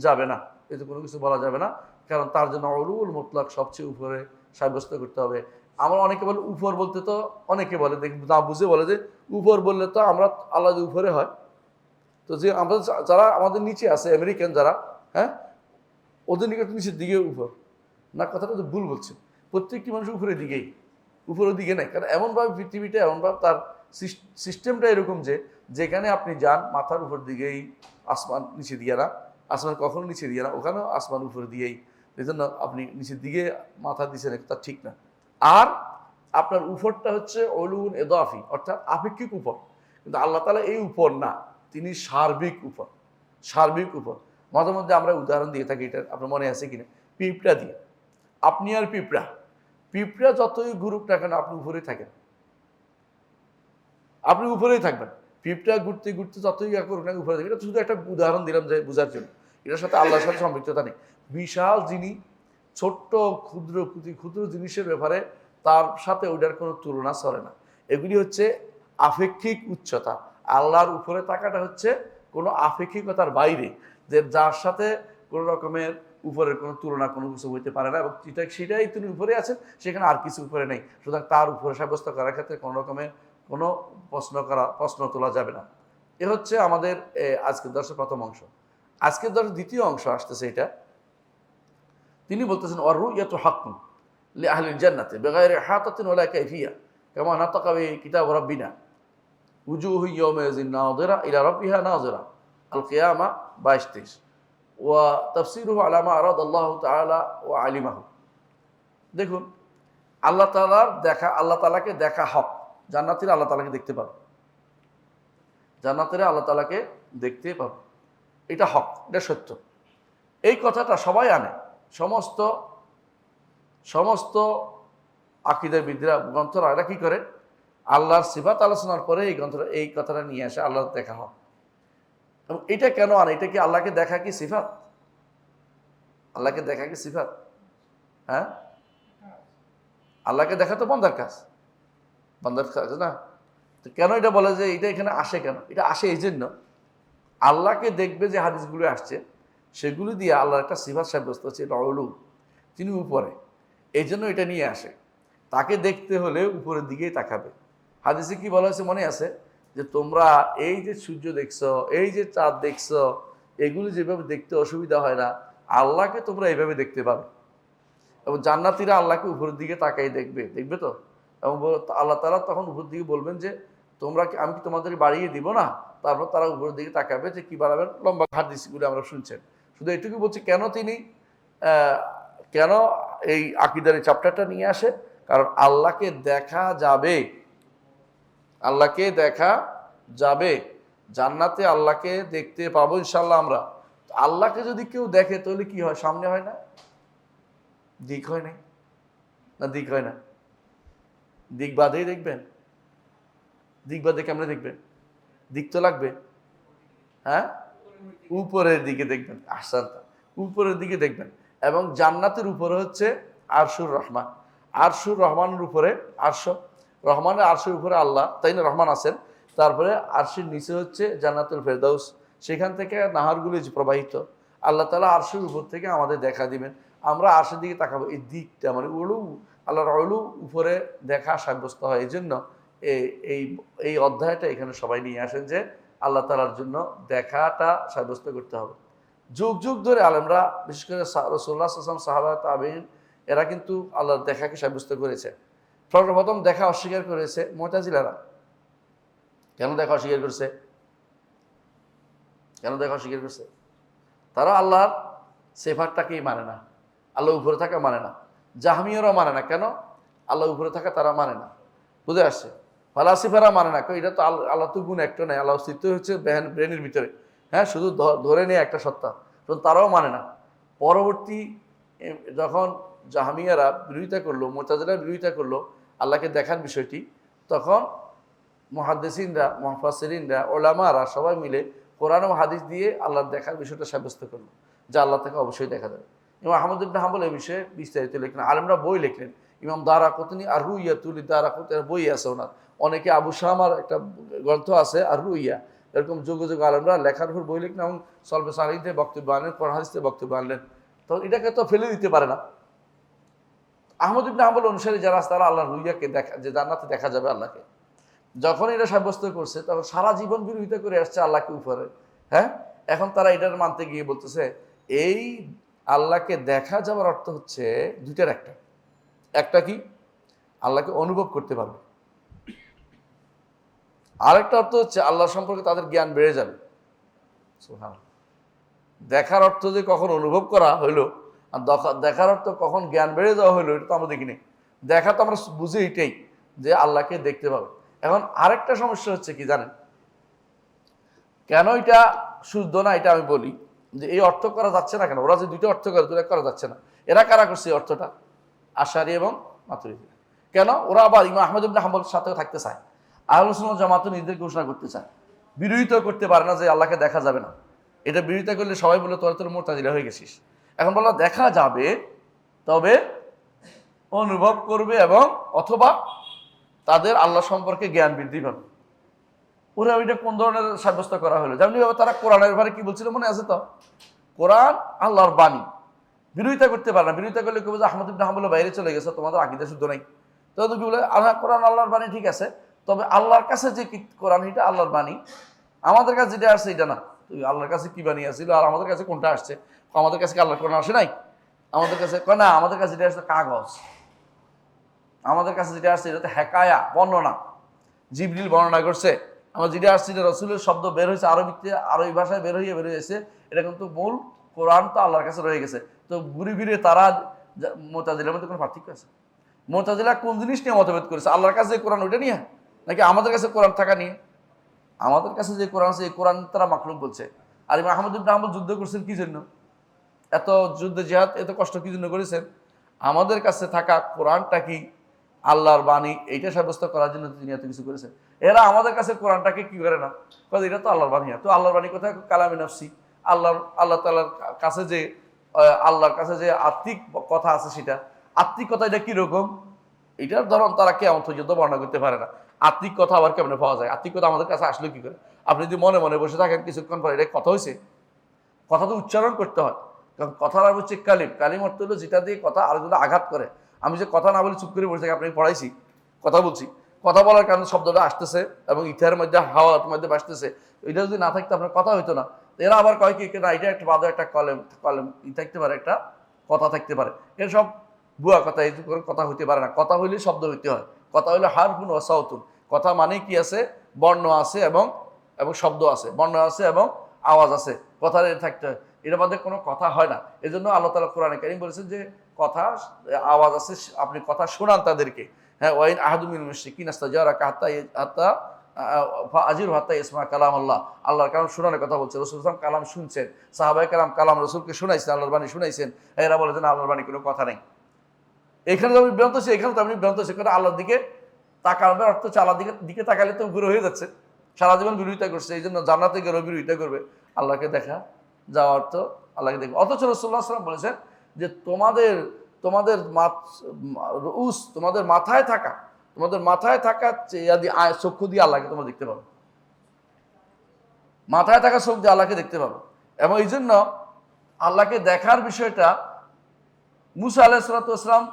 যাবে না, এতে কোনো কিছু বলা যাবে না, কারণ তার জন্য উলুউল মুতলাক সবচেয়ে উপরে সাব্যস্ত করতে হবে। আমরা অনেকে বলে উপর বলতে, তো অনেকে বলে দেখি না বুঝে বলে যে উপর বললে তো আমরা আল্লাহ যে উপরে হয়, তো যে আমরা যারা আমাদের নিচে আছে আমেরিকান যারা, হ্যাঁ, ওদের নিকট নিচের দিকে উপর না, কথাটা তো ভুল বলছে। প্রত্যেকটি মানুষ উপরের দিকেই, উপরের দিকে নাই। কারণ এমনভাবে পৃথিবীটা, এমনভাবে তার সিস্টেমটা এরকম যে যেখানে আপনি যান মাথার উপর দিকেই আসমান, নিচে দিয়ে না, আসমান কখনো নিচে দিয়ে না, ওখানেও আসমান উপরে দিয়েই। এই জন্য আপনি নিচের দিকে মাথা দিচ্ছেন, তা ঠিক না। আর আপনার উপরটা হচ্ছে উলুউন ইদাফি, অর্থাৎ আপেক্ষিক উপর। কিন্তু আল্লাহ তাআলা এই উপর না, তিনি সার্বিক উপর, সার্বিক উপর। মাঝে মধ্যে আমরা উদাহরণ দিয়ে থাকি, এটা আপনার মনে আছে কিনা, পিঁপড়া দিয়ে। আপনি আর পিঁপড়া যতই ঘুরুক না কেন আপনি উপরেই থাকেন, আপনি উপরেই থাকবেন। পিঁপড়া ঘুরতে ঘুরতে যতই করুক না উপরে থাকবে। এটা শুধু একটা উদাহরণ দিলাম যে বোঝার জন্য, এটার সাথে আল্লাহর সাথে সম্পৃক্ততা নেই। বিশাল যিনি, ছোট্ট ক্ষুদ্র ক্ষুদ্র জিনিসের ব্যাপারে তার সাথে ওইটার কোনো তুলনা চলে না। এগুলি হচ্ছে আপেক্ষিক উচ্চতা। আল্লাহর উপরে থাকাটা হচ্ছে কোনো আপেক্ষিকতার বাইরে, যে যার সাথে কোনো রকমের উপরের কোনো তুলনা কোনো কিছু হইতে পারে না, এবং সেটাই তিনি উপরে আছেন, সেখানে আর কিছু উপরে নেই। সুতরাং তার উপরে সাব্যস্ত করার ক্ষেত্রে কোনো রকমের কোনো প্রশ্ন তোলা যাবে না। এ হচ্ছে আমাদের আজকের দর্শের প্রথম অংশ। আজকের দর্শের দ্বিতীয় অংশ আসতেছে, এটা তিনি বলতেছেন ওয়াররুইয়াতু হাক্কুন লিআহলিল জান্নাতি বিগাইরি হাতাতিন ওয়ালা কাইফিয়া কামা নাতাকা কিতাব রাব্বিনা উজুহু ইয়াওমাইযিন নাযিরা ইলা রাব্বিহা নাযিরা। আল কিয়ামা 22-23। ওয়া তাফসীরুহু আলা মা আরাদাল্লাহু তাআলা ওয়া আলিমাহু। দেখুন, আল্লাহ তাআলার দেখা, আল্লাহ তাআলাকে দেখা হক। জান্নাতীরা আল্লাহ তাআলাকে দেখতে পাবে, জান্নাতীরা আল্লাহ তাআলাকে দেখতে পাবে, এটা হক, এটা সত্য। এই কথাটা সবাই আনে, সমস্ত সমস্ত আকীদাবিদরা, গ্রন্থরা, এরা কি করে, আল্লাহর সিফাত আলোচনার পরে এই কথাটা নিয়ে আসে, আল্লাহ দেখা হক। এবং এটা কেন আনে? এটা কি আল্লাহকে দেখা কি সিফাত? আল্লাহকে দেখা কি সিফাত? হ্যাঁ, আল্লাহকে দেখা তো বান্দার কাজ, বান্দার কাজ না। তো কেন এটা বলে যে এটা এখানে আসে? কেন এটা আসে? এই জন্য আল্লাহকে দেখবে যে হাদিসগুলো আসছে, সেগুলো দিয়ে আল্লাহর একটা সিফাত সাব্যস্ত হচ্ছে, এটা উলু, তিনি উপরে, এই জন্য এটা নিয়ে আসে। তাকে দেখতে হলে উপরের দিকেই তাকাবে। হাদিসে কি বলা হয়েছে মনে আছে? যে তোমরা এই যে সূর্য দেখছো, এই যে চাঁদ দেখছো, এগুলি যেভাবে দেখতে অসুবিধা হয় না, আল্লাহকে তোমরা এইভাবে দেখতে পাবে। এবং জান্নাতীরা আল্লাহকে উপরের দিকে তাকাই দেখবে, দেখবে তো। এবং আল্লাহ তাআলা তখন উপর দিকে বলবেন যে তোমরা কি, আমি কি তোমাদের বাড়িয়ে দিব না? তারপর তারা উপরের দিকে তাকাবে যে কি বাড়াবেন, লম্বা হাদিসগুলো আমরা শুনছেন। শুধু এটুকু বলছি কেন তিনি কেন এই আকীদার এই চ্যাপ্টারটা নিয়ে আসে, কারণ আল্লাহকে দেখা যাবে, আল্লাহকে দেখা যাবে, জান্নাতে আল্লাহকে দেখতে পাবো ইনশাআল্লাহ আমরা। আল্লাহকে যদি কেউ দেখে তাহলে কি হয়, সামনে হয় না, দিক হয় নাই না, দিক হয় না, দিক বাদেই দেখবেন, দিক বাদে কেমনে দেখবেন, দিক তো লাগবে, হ্যাঁ, উপরের দিকে দেখবেন, আহসান, উপরের দিকে দেখবেন। এবং জান্নাতের উপরে হচ্ছে আরশুর রহমান, আরশুর রহমানের উপরে, আরশ রহমানের আরশের উপরে আল্লাহ, তাই না, রহমান আছেন। তারপরে আরশের নিচে হচ্ছে জান্নাতুল ফেরদাউস, সেখান থেকে নাহারগুলি প্রবাহিত। আল্লাহ তাআলা আরশের উপর থেকে আমাদের দেখা দিবেন, আমরা আরশের দিকে তাকাবো। এই দিকটা মানে ওলু, আল্লাহর ওলু উপরে দেখা সাব্যস্ত হয়। এই জন্য এই এই অধ্যায়টা এখানে সবাই নিয়ে আসেন যে আল্লাহ তাআলার জন্য দেখাটা সাব্যস্ত করতে হবে। যুগ যুগ ধরে আলেমরা, বিশেষ করে রাসূলুল্লাহ সাল্লাল্লাহু আলাইহি ওয়াসাল্লাম, সাহাবা, তাবেঈন, এরা কিন্তু আল্লাহর দেখাকে সাব্যস্ত করেছে। সর্বপ্রথম দেখা অস্বীকার করেছে মুতাজিলারা। কেন দেখা অস্বীকার করছে? কেন দেখা অস্বীকার করছে? তারা আল্লাহর সিফাতটাকেই মানে না, আল্লাহ উপরে থাকা মানে না। জাহমিয়রা মানে না, কেন? আল্লাহ উপরে থাকা তারা মানে না, বুঝে আসছে। ফালাসিফারা মানে না, এটা তো আল্লাহ তো গুণ একটা নেই, আল্লাহ অস্তিত্ব হচ্ছে ব্রেনের ভিতরে, হ্যাঁ, শুধু ধরে নিয়ে একটা সত্তা, তারাও মানে না। পরবর্তী যখন জাহমিয়ারা বিরোধিতা করলো, মুতাজিলারা বিরোধিতা করলো আল্লাহকে দেখার বিষয়টি, তখন মুহাদ্দিসিনরা, মুফাসসিরিনরা, ওলামারা সবাই মিলে কোরআন ও হাদিস দিয়ে আল্লাহর দেখার বিষয়টা সাব্যস্ত করলো যে আল্লাহ তাকে অবশ্যই দেখা যাবে। ইমাম আহমদ ইবনে হাম্বল এই বিষয়ে বিস্তারিত লিখলেন, আলেমরা বই লিখলেন। ইমাম দারাকুতনি আর রুইয়াতুল দারাকুতনির বই আছে ওনার, অনেকে আবু শামার একটা গ্রন্থ আছে আর রুইয়া, এরকম যুগ যুগ আলেমরা লেখার উপর বই লিখলেন এবং সলবে সালিতে বক্তব্য আনলেন, কোরআন হাদিসে বক্তব্য আনলেন। তখন এটাকে তো ফেলে দিতে পারে না। আহমদ ইবনে হাম্বল অনুসারী যারা আছে তারা আল্লাহ রুইয়াকে দেখা, যে জান্নাতে দেখা যাবে আল্লাহকে, যখন এটা সাব্যস্ত করছে তখন সারা জীবন বিরোধিতা করে আসছে আল্লাহকে উপরে, হ্যাঁ। এখন তারা এটার মানতে গিয়ে বলতেছে এই আল্লাহকে দেখা যাওয়ার অর্থ হচ্ছে দুইটার একটা, একটা কি, আল্লাহকে অনুভব করতে পারবে, আরেকটা অর্থ হচ্ছে আল্লাহ সম্পর্কে তাদের জ্ঞান বেড়ে যাবে। দেখার অর্থ যে কখন অনুভব করা হইলো, আর দেখার অর্থ কখন জ্ঞান বেড়ে যাওয়া হইলো, এটা তো আমরা দেখিনি। দেখা তো আমরা বুঝি এটাই যে আল্লাহকে দেখতে পাবে। এখন আরেকটা সমস্যা হচ্ছে কি জানেন, কেন এটা শুদ্ধ না, এটা আমি বলি যে এই অর্থ করা যাচ্ছে না কেন। ওরা যে দুইটা অর্থ করে, দুটা করা যাচ্ছে না। এরা কারা করছে এই অর্থটা? আশারি এবং মাতুরিদি। কেন? ওরা আবার ইমাম আহমদ ইবনে হাম্বলের সাথেও থাকতে চায়, আহলুস সুন্নাহ জামাত নিজেদের ঘোষণা করতে চায়, বিরোধিতা করতে পারে না যে আল্লাহকে দেখা যাবে না। এটা বিরোধিতা করলে সবাই বলে তোর মুরতাজিলা হয়ে গেছিস। এখন বলা দেখা যাবে, তবে অনুভব করবে এবং অথবা তাদের আল্লাহ সম্পর্কে জ্ঞান বৃদ্ধি পাবে। ওরা ওইটা কোন ধরনের সাব্যস্ত করা হলো? যেমনিভাবে তারা কোরআনের ব্যাপারে কি বলছিল মনে আছে তো, কোরআন আল্লাহর বাণী, বিরোধিতা করতে পারে না। বিরোধিতা করলে কেউ যে আহমদ ইবনে হাম্বল বাইরে চলে গেছে, তোমাদের আকীদা শুদ্ধ নাই। তখন কি বলে, আল্লাহ কোরআন আল্লাহর বাণী ঠিক আছে, তবে আল্লাহর কাছে যে কোরআন এটা আল্লাহর বাণী, আমাদের কাছে যেটা আসছে এটা না। তুই আল্লাহর কাছে কি বাণী আসছিল আর আমাদের কাছে কোনটা আসছে? আমাদের কাছে কি আল্লাহর কোরআন আসে নাই? আমাদের কাছে কয় না, আমাদের কাছে যেটা আসছে কাগজ, আমাদের কাছে যেটা আসছে এটা তো হেকায়া, বর্ণনা, জিবরিল বর্ণনা করছে। আমার যেটা আসছে যে রসুলের শব্দ বের হয়েছে আরবিতে, আরবি ভাষায় বের হয়েছে, এটা কিন্তু মূল কোরআন তো আল্লাহর কাছে রয়ে গেছে। তো ঘুরে ফিরে তারা মুতাজিলার মধ্যে কোনো পার্থক্য আছে? মুতাজিলা কোন জিনিস নিয়ে মতভেদ করেছে? আল্লাহর কাছে কোরআন ওইটা নিয়ে, নাকি আমাদের কাছে কোরআন থাকা নিয়ে? আমাদের কাছে যে কোরআন আছে এই কোরআন তারা মাখলুক বলছে। আর ইমাম আহমদ ইবনে হাম্বল যুদ্ধ করছেন কি জন্য? এত যুদ্ধ জিহাদ, এত কষ্ট কি জন্য করেছেন? আমাদের কাছে থাকা কোরআনটা কি আল্লাহর বাণী, এইটা সাব্যস্ত করার জন্য তিনি এত কিছু করেছেন। এরা আমাদের কাছে কোরআনটাকে কি করে না, এটা তো আল্লাহর বাণী। তো আল্লাহর বাণী কোথায়? কালামে নফসি, আল্লাহ তাআলার কাছে যে, আল্লাহর কাছে যে আত্মিক কথা আছে, সেটা আত্মিক কথা এটা কিরকম, এটার ধরন তারা কিয়ামত পর্যন্ত বর্ণনা করতে পারে না। আত্মিক কথা আবার কেমনে পাওয়া যায়? আত্মিক কথা আমাদের কাছে আসলে কি করে? আপনি যদি মনে মনে বসে থাকেন কিছুক্ষণ পরে, এটা কথা হয়েছে? কথা তো উচ্চারণ করতে হয়, কারণ কথার আর হচ্ছে কালিম। কালিম অর্থ হলো যেটা দিয়ে কথা আরেকজনে আঘাত করে। আমি যে কথা না বলে চুপ করে বসে থাকি, আপনাকে পড়াইছি, কথা বলছি, কথা বলার কারণে শব্দটা আসতেছে এবং ইথারের মধ্যে, হাওয়ার মধ্যে বাসতেছে। এটা যদি না থাকতো আপনার কথা হইতো না। এরা আবার কয় কি না এটা একটা বাদে একটা কলম কলম থাকতে পারে, একটা কথা থাকতে পারে। এর সব ভুয়া কথা, এই কথা হইতে পারে না। কথা হইলে শব্দ হইতে হয়, কথা হইলে হারফুন ও সাউতুন। কথা মানে কি আছে, বর্ণ আছে এবং এবং শব্দ আছে, বর্ণ আছে এবং আওয়াজ আছে, কথা থাকতে হয়। এর মধ্যে কোনো কথা হয় না। এই জন্য আল্লাহ তাআলা কোরআনে কারীম বলেছেন যে কথা আওয়াজ আছে, আপনি কথা শোনান তাদেরকে। হ্যাঁ, ওয়াইন আহাদুমিন মুশরিকিন ইস্তাজারাকা হাত্তা আজির হাত্তা ইসমা কালাম আল্লাহ। আল্লাহর কালাম শোনানোর কথা বলছে, রাসূল সাল্লাল্লাহু আলাইহি ওয়াসাল্লাম কালাম শুনছেন, সাহাবায়ে কেরাম কালাম রাসূলকে শুনাইছেন, আল্লাহর বাণী শুনাইছেন। এরা বলে যে না, আল্লাহর বাণী কোনো কথা নেই। এখানে তো আপনি বিভ্রান্ত হচ্ছে, এখানে তো আপনি বিভ্রান্ত হচ্ছে, কারণ আল্লাহর দিকে তাকানোর অর্থ হচ্ছে আল্লাহর দিকে তাকালে তো গুরু হয়ে যাচ্ছে, সারা জীবন বিরোধিতা করছে। এই জন্য জান্নাতে গেলেও বিরোধিতা করবে। আল্লাহকে দেখা যাওয়া অর্থ আল্লাহকে দেখবে। অথচ রাসূলুল্লাহ সাল্লাল্লাহু আলাইহি ওয়াসাল্লাম বলেছেন যে তোমাদের তোমাদের মাথায় থাকা চক্ষু দিয়ে আল্লাহকে তোমরা দেখতে পাবে, মাথায় থাকা চোখ দিয়ে আল্লাহকে দেখতে পাবে। এবং এই জন্য আল্লাহকে দেখার বিষয়টা মুসা আলাইহিস সালাতু ওয়াস সালাম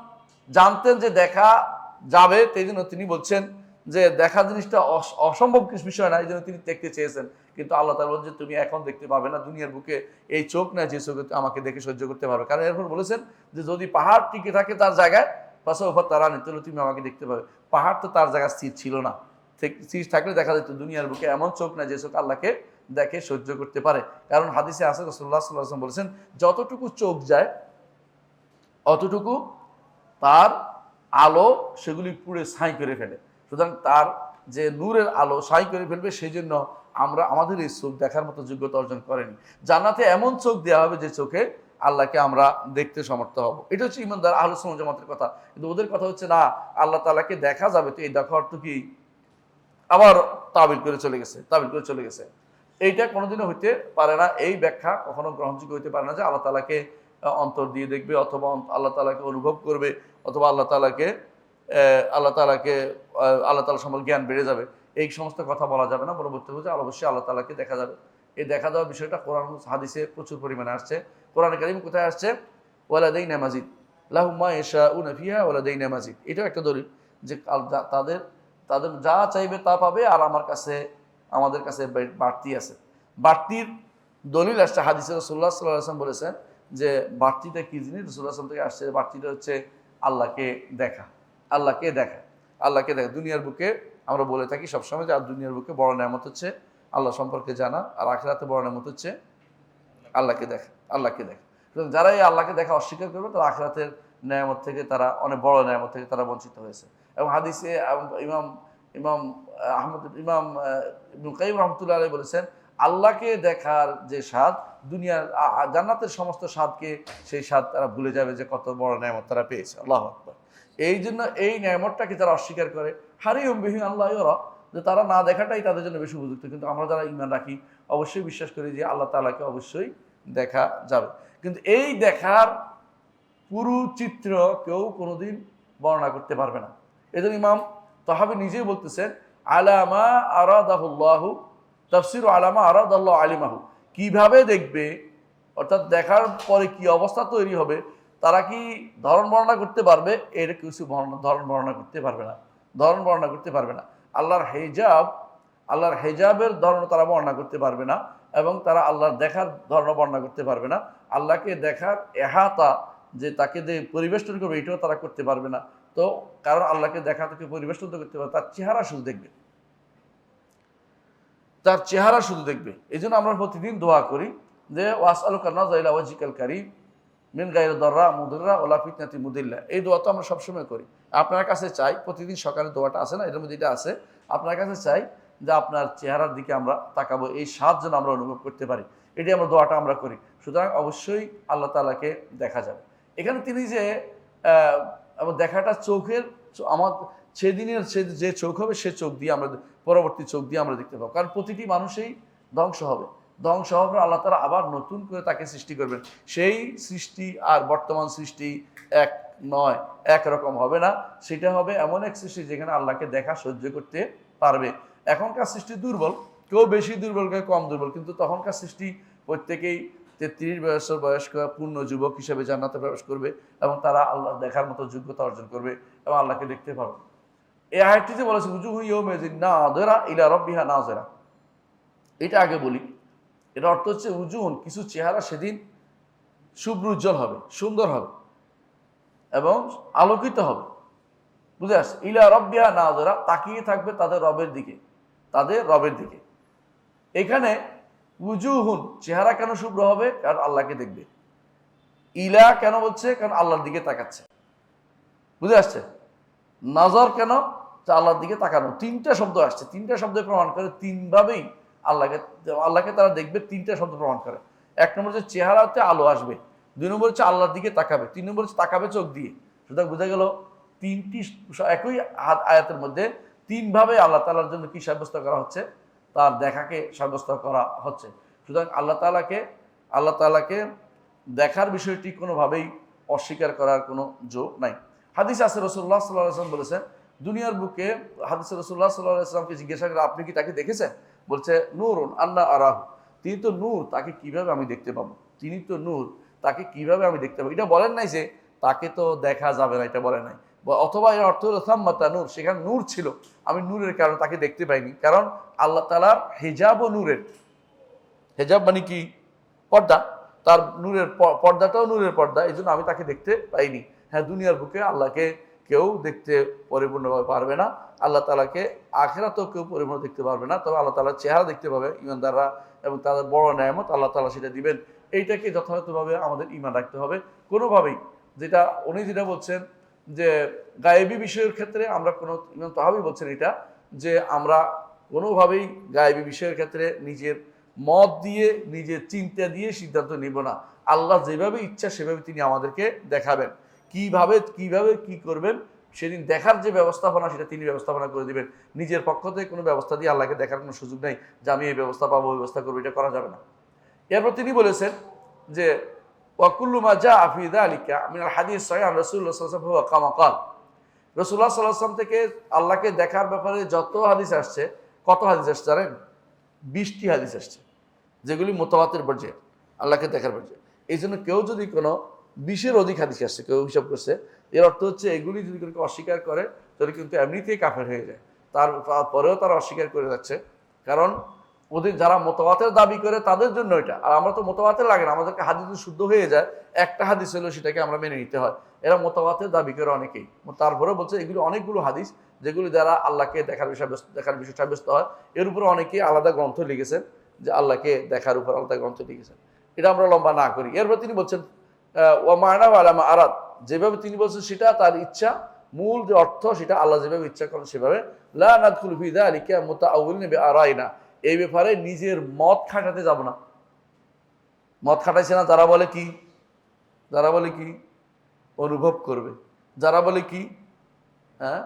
জানতেন যে দেখা যাবে, সেই জন্য তিনি বলছেন যে দেখা জিনিসটা অসম্ভব কিছু বিষয় না, এই জন্য তিনি দেখতে চেয়েছেন। কিন্তু আল্লাহ তাআলা বলেন যে তুমি এখন দেখতে পাবে না, দুনিয়ার বুকে এই চোখ না যে চোখে আমাকে দেখে সহ্য করতে পারবে। কারণ এরপর বলেছেন যে যদি পাহাড় টিকে থাকে তার জায়গায়, পাশাপাশি তারা নিতে হলে তুমি আমাকে দেখতে পাবে। পাহাড় তো তার জায়গায় স্থির ছিল না, স্থির থাকলে দেখা যেত দুনিয়ার বুকে এমন চোখ না যে চোখ আল্লাহকে দেখে সহ্য করতে পারে। কারণ হাদিসে আছে, রাসূলুল্লাহ সাল্লাল্লাহু আলাইহি ওয়াসাল্লাম বলেছেন যতটুকু চোখ যায় অতটুকু তার আলো সেগুলি পুড়ে ছাই করে ফেলে। সুতরাং তার যে নূরের আলো ছাই করে ফেলবে, সেই জন্য আমরা আমাদের এই চোখ দেখার মতো যোগ্যতা অর্জন করেনি। জান্নাতে এমন চোখ দেওয়া হবে যে চোখে আল্লাহকে আমরা দেখতে সমর্থ হব। এটা হচ্ছে ইমানদার আহলে সুন্নাত ওয়াল জামাতের কথা। কিন্তু ওদের কথা হচ্ছে না, আল্লাহ তাআলাকে দেখা যাবে, তো এই দেখা অর্থ কি আবার তাবিল করে চলে গেছে। এইটা কোনোদিনও হইতে পারে না। এই ব্যাখ্যা কখনো গ্রহণযোগ্য হইতে পারে না যে আল্লাহ তাআলাকে অন্তর দিয়ে দেখবে, অথবা আল্লাহ তাআলাকে অনুভব করবে, অথবা আল্লাহ তাআলাকে আল্লাহ তাআলা সম্পর্কে জ্ঞান বেড়ে যাবে। এই সমস্ত কথা বলা যাবে না। বলতে হবে যে অবশ্যই আল্লাহ তাআলাকে দেখা যাবে। এই দেখা যাওয়ার বিষয়টা কোরআন হাদিসে প্রচুর পরিমাণে আসছে। কোরআনে কারীম কোথায় আসছে? ওয়ালাদাইনা মাজিদ লাহুম মা ইয়াশাউনা ফিহা ওয়ালাদাইনা মাজিদ। এটাও একটা দলিল যে তাদের যা চাইবে তা পাবে, আর আমাদের কাছে বাড়তি আছে। বাড়তির দলিল আসছে হাদিসে। রাসূলুল্লাহ সাল্লাল্লাহু আলাইহি ওয়াসাল্লাম বলেছেন যে বাড়তিটা কি জিনিস? রাসূলুল্লাহ সাল্লাল্লাহু আলাইহি ওয়াসাল্লাম থেকে আসছে বাড়তিটা হচ্ছে আল্লাহকে দেখা। দুনিয়ার বুকে আমরা বলে থাকি সবসময় যে দুনিয়ার বুকে বড় নেয়ামত হচ্ছে আল্লাহ সম্পর্কে জানা, আর আখিরাতে বড় নেয়ামত হচ্ছে আল্লাহকে দেখা। যারা এই আল্লাহকে দেখা অস্বীকার করবে, তারা আখিরাতের নেয়ামত থেকে, তারা অনেক বড় নেয়ামত থেকে তারা বঞ্চিত হয়েছে। এবং হাদিসে ইমাম ইবনুল কাইয়িম রাহমাতুল্লাহ আলাইহি বলেছেন আল্লাহকে দেখার যে স্বাদ, দুনিয়ার জান্নাতের সমস্ত স্বাদকে, সেই স্বাদ তারা ভুলে যাবে যে কত বড় নেয়ামত তারা পেয়েছে। আল্লাহু আকবার। এই জন্য এই নেয়ামতটাকে যারা অস্বীকার করে, হারিউম বিহি আল্লাহ ইউরা, যে তারা না দেখাটাই তাদের জন্য বেশি উপযুক্ত। কিন্তু আমরা যারা ঈমান রাখি অবশ্যই বিশ্বাস করি যে আল্লাহ তাআলাকে অবশ্যই দেখা যাবে। কিন্তু এই দেখার পুরো চিত্র কেউ কোনোদিন বর্ণনা করতে পারবে না। এজন্য ইমাম তাহাবী নিজেই বলতেছেন আলামা আরাদাহুল্লাহু তাফসিরু আলামা আরাদাল্লাহু আলিমাহু। কিভাবে দেখবে, অর্থাৎ দেখার পরে কি অবস্থা তৈরি হবে, তারা কি ধরন বর্ণনা করতে পারবে? এর কিছু ধরন বর্ণনা করতে পারবে না। আল্লাহর হেজাবের ধরন তারা বর্ণনা করতে পারবে না, এবং তারা আল্লাহর দেখার ধরন বর্ণনা করতে পারবে না। আল্লাহকে দেখার এহাতা, যে তাকে যে পরিবেষ্টন করবে, এটাও তারা করতে পারবে না। তো কারণ আল্লাহকে দেখা থেকে পরিবেষ্টন করতে পারবে, তার চেহারা শুধু দেখবে। এই জন্য আমরা প্রতিদিন দোয়া করি যে ওয়াসআলুকা নাযরা ইলা ওয়াজহিকাল কারীম মিন গায়রি দাররা মুদিররা ওয়ালা ফিতনাতি মুদিল্লা। এই দোয়া তো আমরা সবসময় করি। আপনার কাছে চাই, প্রতিদিন সকালে দোয়াটা আছে না, এর মধ্যে এটা আছে, আপনার কাছে চাই যে আপনার চেহারার দিকে আমরা তাকাবো, এই স্বাদ যেন আমরা অনুভব করতে পারি। এটাই আমরা দোয়াটা আমরা করি। সুতরাং অবশ্যই আল্লাহ তাআলাকে দেখা যাবে। এখানে তিনি যে দেখাটা চোখের, আমার সেদিনের যে চোখ হবে সে চোখ দিয়ে আমরা, পরবর্তী চোখ দিয়ে আমরা দেখতে পাবো। কারণ প্রতিটি মানুষই ধ্বংস হবে আল্লাহ তাআলা আবার নতুন করে তাকে সৃষ্টি করবেন। সেই সৃষ্টি আর বর্তমান সৃষ্টি এক নয়, একরকম হবে না। সেটা হবে এমন এক সৃষ্টি যেখানে আল্লাহকে দেখা সহ্য করতে পারবে। এখনকার সৃষ্টি দুর্বল, কেউ বেশি দুর্বল, কেউ কম দুর্বল, কিন্তু তখনকার সৃষ্টি প্রত্যেকেই 33 বছর বয়স্ক পূর্ণ যুবক হিসেবে জান্নাতে প্রবেশ করবে, এবং তারা আল্লাহ দেখার মতো যোগ্যতা অর্জন করবে এবং আল্লাহকে দেখতে পারবে। এই আয়াতটিতে বলেছে উজুহু ইয়াউমাইযিন নাযিরা ইলা রাব্বিহা নাযিরা। এটা আগে বলি এর অর্থ হচ্ছে উজুন, কিছু চেহারা সেদিন শুভ্র উজ্জ্বল হবে, সুন্দর হবে এবং আলোকিত হবে। বুঝে আসছে? ইলা রব্বিহা নাযিরা, তাকিয়ে থাকবে তাদের রবের দিকে, তাদের রবের দিকে। এখানে উজুহুন, চেহারা কেন শুভ্র হবে? কারণ আল্লাহকে দেখবে। ইলা কেন বলছে? কারণ আল্লাহর দিকে তাকাচ্ছে। বুঝে আসছে? নজর কেন? আল্লাহর দিকে তাকানো। তিনটা শব্দ আসছে, তিনটা শব্দ প্রমাণ করে তিনভাবেই আল্লাহকে তারা দেখবে। তিনটা শব্দ প্রমাণ করে। এক নম্বর হচ্ছে চেহারাতে আলো আসবে, দুই নম্বর হচ্ছে আল্লাহর দিকে তাকাবে, তিন নম্বর হচ্ছে তাকাবে চোখ দিয়ে। সুতরাং বোঝা গেল তিনটি একই আয়াতের মধ্যে তিনভাবে আল্লাহ তাআলার জন্য কি সাব্যস্ত করা হচ্ছে? তার দেখাকে সাব্যস্ত করা হচ্ছে। সুতরাং আল্লাহ তাআলাকে দেখার বিষয়টি কোনোভাবেই অস্বীকার করার কোনো জো নাই। হাদিস আছে, রাসূলুল্লাহ সাল্লাল্লাহু আলাইহি ওয়াসাল্লাম বলেছেন দুনিয়ার বুকে, হাদিসে রাসূলুল্লাহ সাল্লাল্লাহু আলাইহি ওয়াসাল্লামকে জিজ্ঞাসা করে আপনি কি তাকে দেখেছেন? বলছে নূরুন আন্না আরাহু, তিনি তো নূর, তাকে কিভাবে আমি দেখতে পাবো? তিনি তো নূর, তাকে কিভাবে আমি দেখতে পাবো? এটা বলেন নাই যে তাকে তো দেখা যাবে না, এটা বলেন নাই। অথবা এর অর্থ হলো সাম্মাতা নূর, সেখানে নূর ছিল, আমি নূরের কারণে তাকে দেখতে পাইনি। কারণ আল্লাহ তাআলার হিজাব ও নূরের, হিজাব মানে কি? পর্দা। তার নূরের পর্দাটাও নূরের পর্দা, এই জন্য আমি তাকে দেখতে পাইনি। হ্যাঁ, দুনিয়ার বুকে আল্লাহকে কেউ দেখতে পরিপূর্ণভাবে পারবে না। আল্লাহ তাআলাকে আখিরাতেও কেউ পরিপূর্ণ দেখতে পারবে না। তবে আল্লাহ তাআলার চেহারা দেখতে পাবে ঈমানদাররা, এবং তাদের বড় নেয়ামত আল্লাহ তাআলা সেটা দিবেন। এইটাকে যথাযথভাবে আমাদের ঈমান রাখতে হবে। কোনোভাবেই উনি যেটা বলছেন যে গায়েবী বিষয়ের ক্ষেত্রে আমরা কোনো, ইমাম তাহাবী বলছেন এটা, যে আমরা কোনোভাবেই গায়েবী বিষয়ের ক্ষেত্রে নিজের মত দিয়ে, নিজের চিন্তা দিয়ে সিদ্ধান্ত নিব না। আল্লাহ যেভাবে ইচ্ছা সেভাবে তিনি আমাদেরকে দেখাবেন। কিভাবে কি করবেন সেদিন দেখার যে ব্যবস্থাপনা, সেটা তিনি ব্যবস্থাপনা করে দিবেন। নিজের পক্ষ থেকে কোনো ব্যবস্থা দিয়ে আল্লাহকে দেখার কোনো সুযোগ নেই যে আমি এই ব্যবস্থা পাবো, ব্যবস্থা করবো, এটা করা যাবে না। এরপর তিনি বলেছেন যে ওয়াকুল্লু মা জাআ ফি যালিকা মিনাল হাদিস সহিহ আন রাসূলুল্লাহ সাল্লাল্লাহু আলাইহি ওয়াসাল্লাম কামা ক্বাল, রাসূলুল্লাহ সাল্লাল্লাহু আলাইহি ওয়াসাল্লাম থেকে আল্লাহকে দেখার ব্যাপারে যত হাদিস আসছে, কত হাদিস আসছে জানেন? 20টি হাদিস আসছে, যেগুলি মুতাওয়াতির পর্যায়ে, আল্লাহকে দেখার পর্যায়ে। এই জন্য কেউ যদি কোনো 20-এর অধিক হাদিস আসছে, কেউ হিসাব করছে, এর অর্থ হচ্ছে এগুলি যদি কেউ অস্বীকার করে তাহলে কিন্তু এমনিতেই কাফের হয়ে যায়। তারপরেও তারা অস্বীকার করে যাচ্ছে, কারণ ওদের যারা মুতাওয়াতির দাবি করে তাদের জন্য এটা। আর আমরা তো মুতাওয়াতির লাগে না, আমাদেরকে হাদিস শুদ্ধ হয়ে যায়, একটা হাদিস হলো সেটাকে আমরা মেনে নিতে হয়। এরা মুতাওয়াতির দাবি করে অনেকেই। তারপরেও বলছে এগুলো অনেকগুলো হাদিস যেগুলি দ্বারা আল্লাহকে দেখার বিষয় সাব্যস্ত হয়। এর উপরে অনেকেই আলাদা গ্রন্থ লিখেছেন, যে আল্লাহকে দেখার উপর আলাদা গ্রন্থ লিখেছেন। এটা আমরা লম্বা না করি। এরপর তিনি বলছেন ওয়া মা'না ওয়া আলামা আরাদ, যেভাবে তিনি বলছেন সেটা তার ইচ্ছা, মূল যে অর্থ সেটা আল্লাহ যেভাবে ইচ্ছা করেন সেভাবে। লা নাদখুলু ফি যালিকা মুতাআউলিন বিআরাইনা, এই ব্যাপারে নিজের মত খাটাতে যাব না। মত খাটাইছে না যারা বলে কি? যারা বলে কি অনুভব করবে, যারা বলে কি হ্যাঁ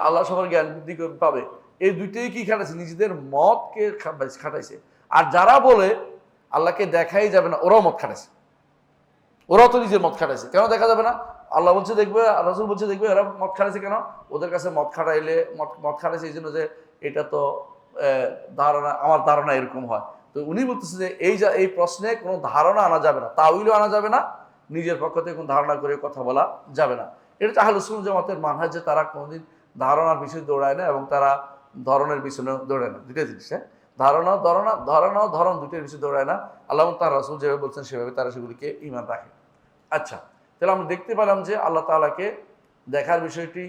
আল্লাহ সবার জ্ঞান বুদ্ধি পাবে, এই দুইটাই কি খাটাইছে? নিজেদের মতকে খাটাইছে। আর যারা বলে আল্লাহকে দেখাই যাবে না, ওরাও মত খাটাইছে। ওরাও তো নিজের মত খাটাইছে। কেন দেখা যাবে না? আল্লাহ বলছে দেখবে, রাসূল বলছে দেখবে, এরা মত খাটাইছে কেন? ওদের কাছে মত খাটাইলে, মত খাটাইছে এই জন্য যে এটা তো ধারণা, আমার ধারণা এরকম হয়। তো উনি বলতেছে যে এই প্রশ্নে কোনো ধারণা আনা যাবে না, তাউইলও আনা যাবে না, নিজের পক্ষ থেকে কোনো ধারণা করে কথা বলা যাবে না। এটা তো আহলে সুন্নাত জামাতের মানহাজ, যে তারা কোনোদিন ধারণার পিছনে দৌড়ায় না এবং তারা ধরনের পিছনে দৌড়ায় না। দুইটা জিনিস, হ্যাঁ, ধারণা ধরন দুইটার পিছনে দৌড়ায় না। আল্লাহ তার রাসূল যেভাবে বলছেন সেভাবে তারা সেগুলিকে ঈমান রাখে। আচ্ছা, তাহলে আমরা দেখতে পেলাম যে আল্লাহ তাআলাকে দেখার বিষয়টি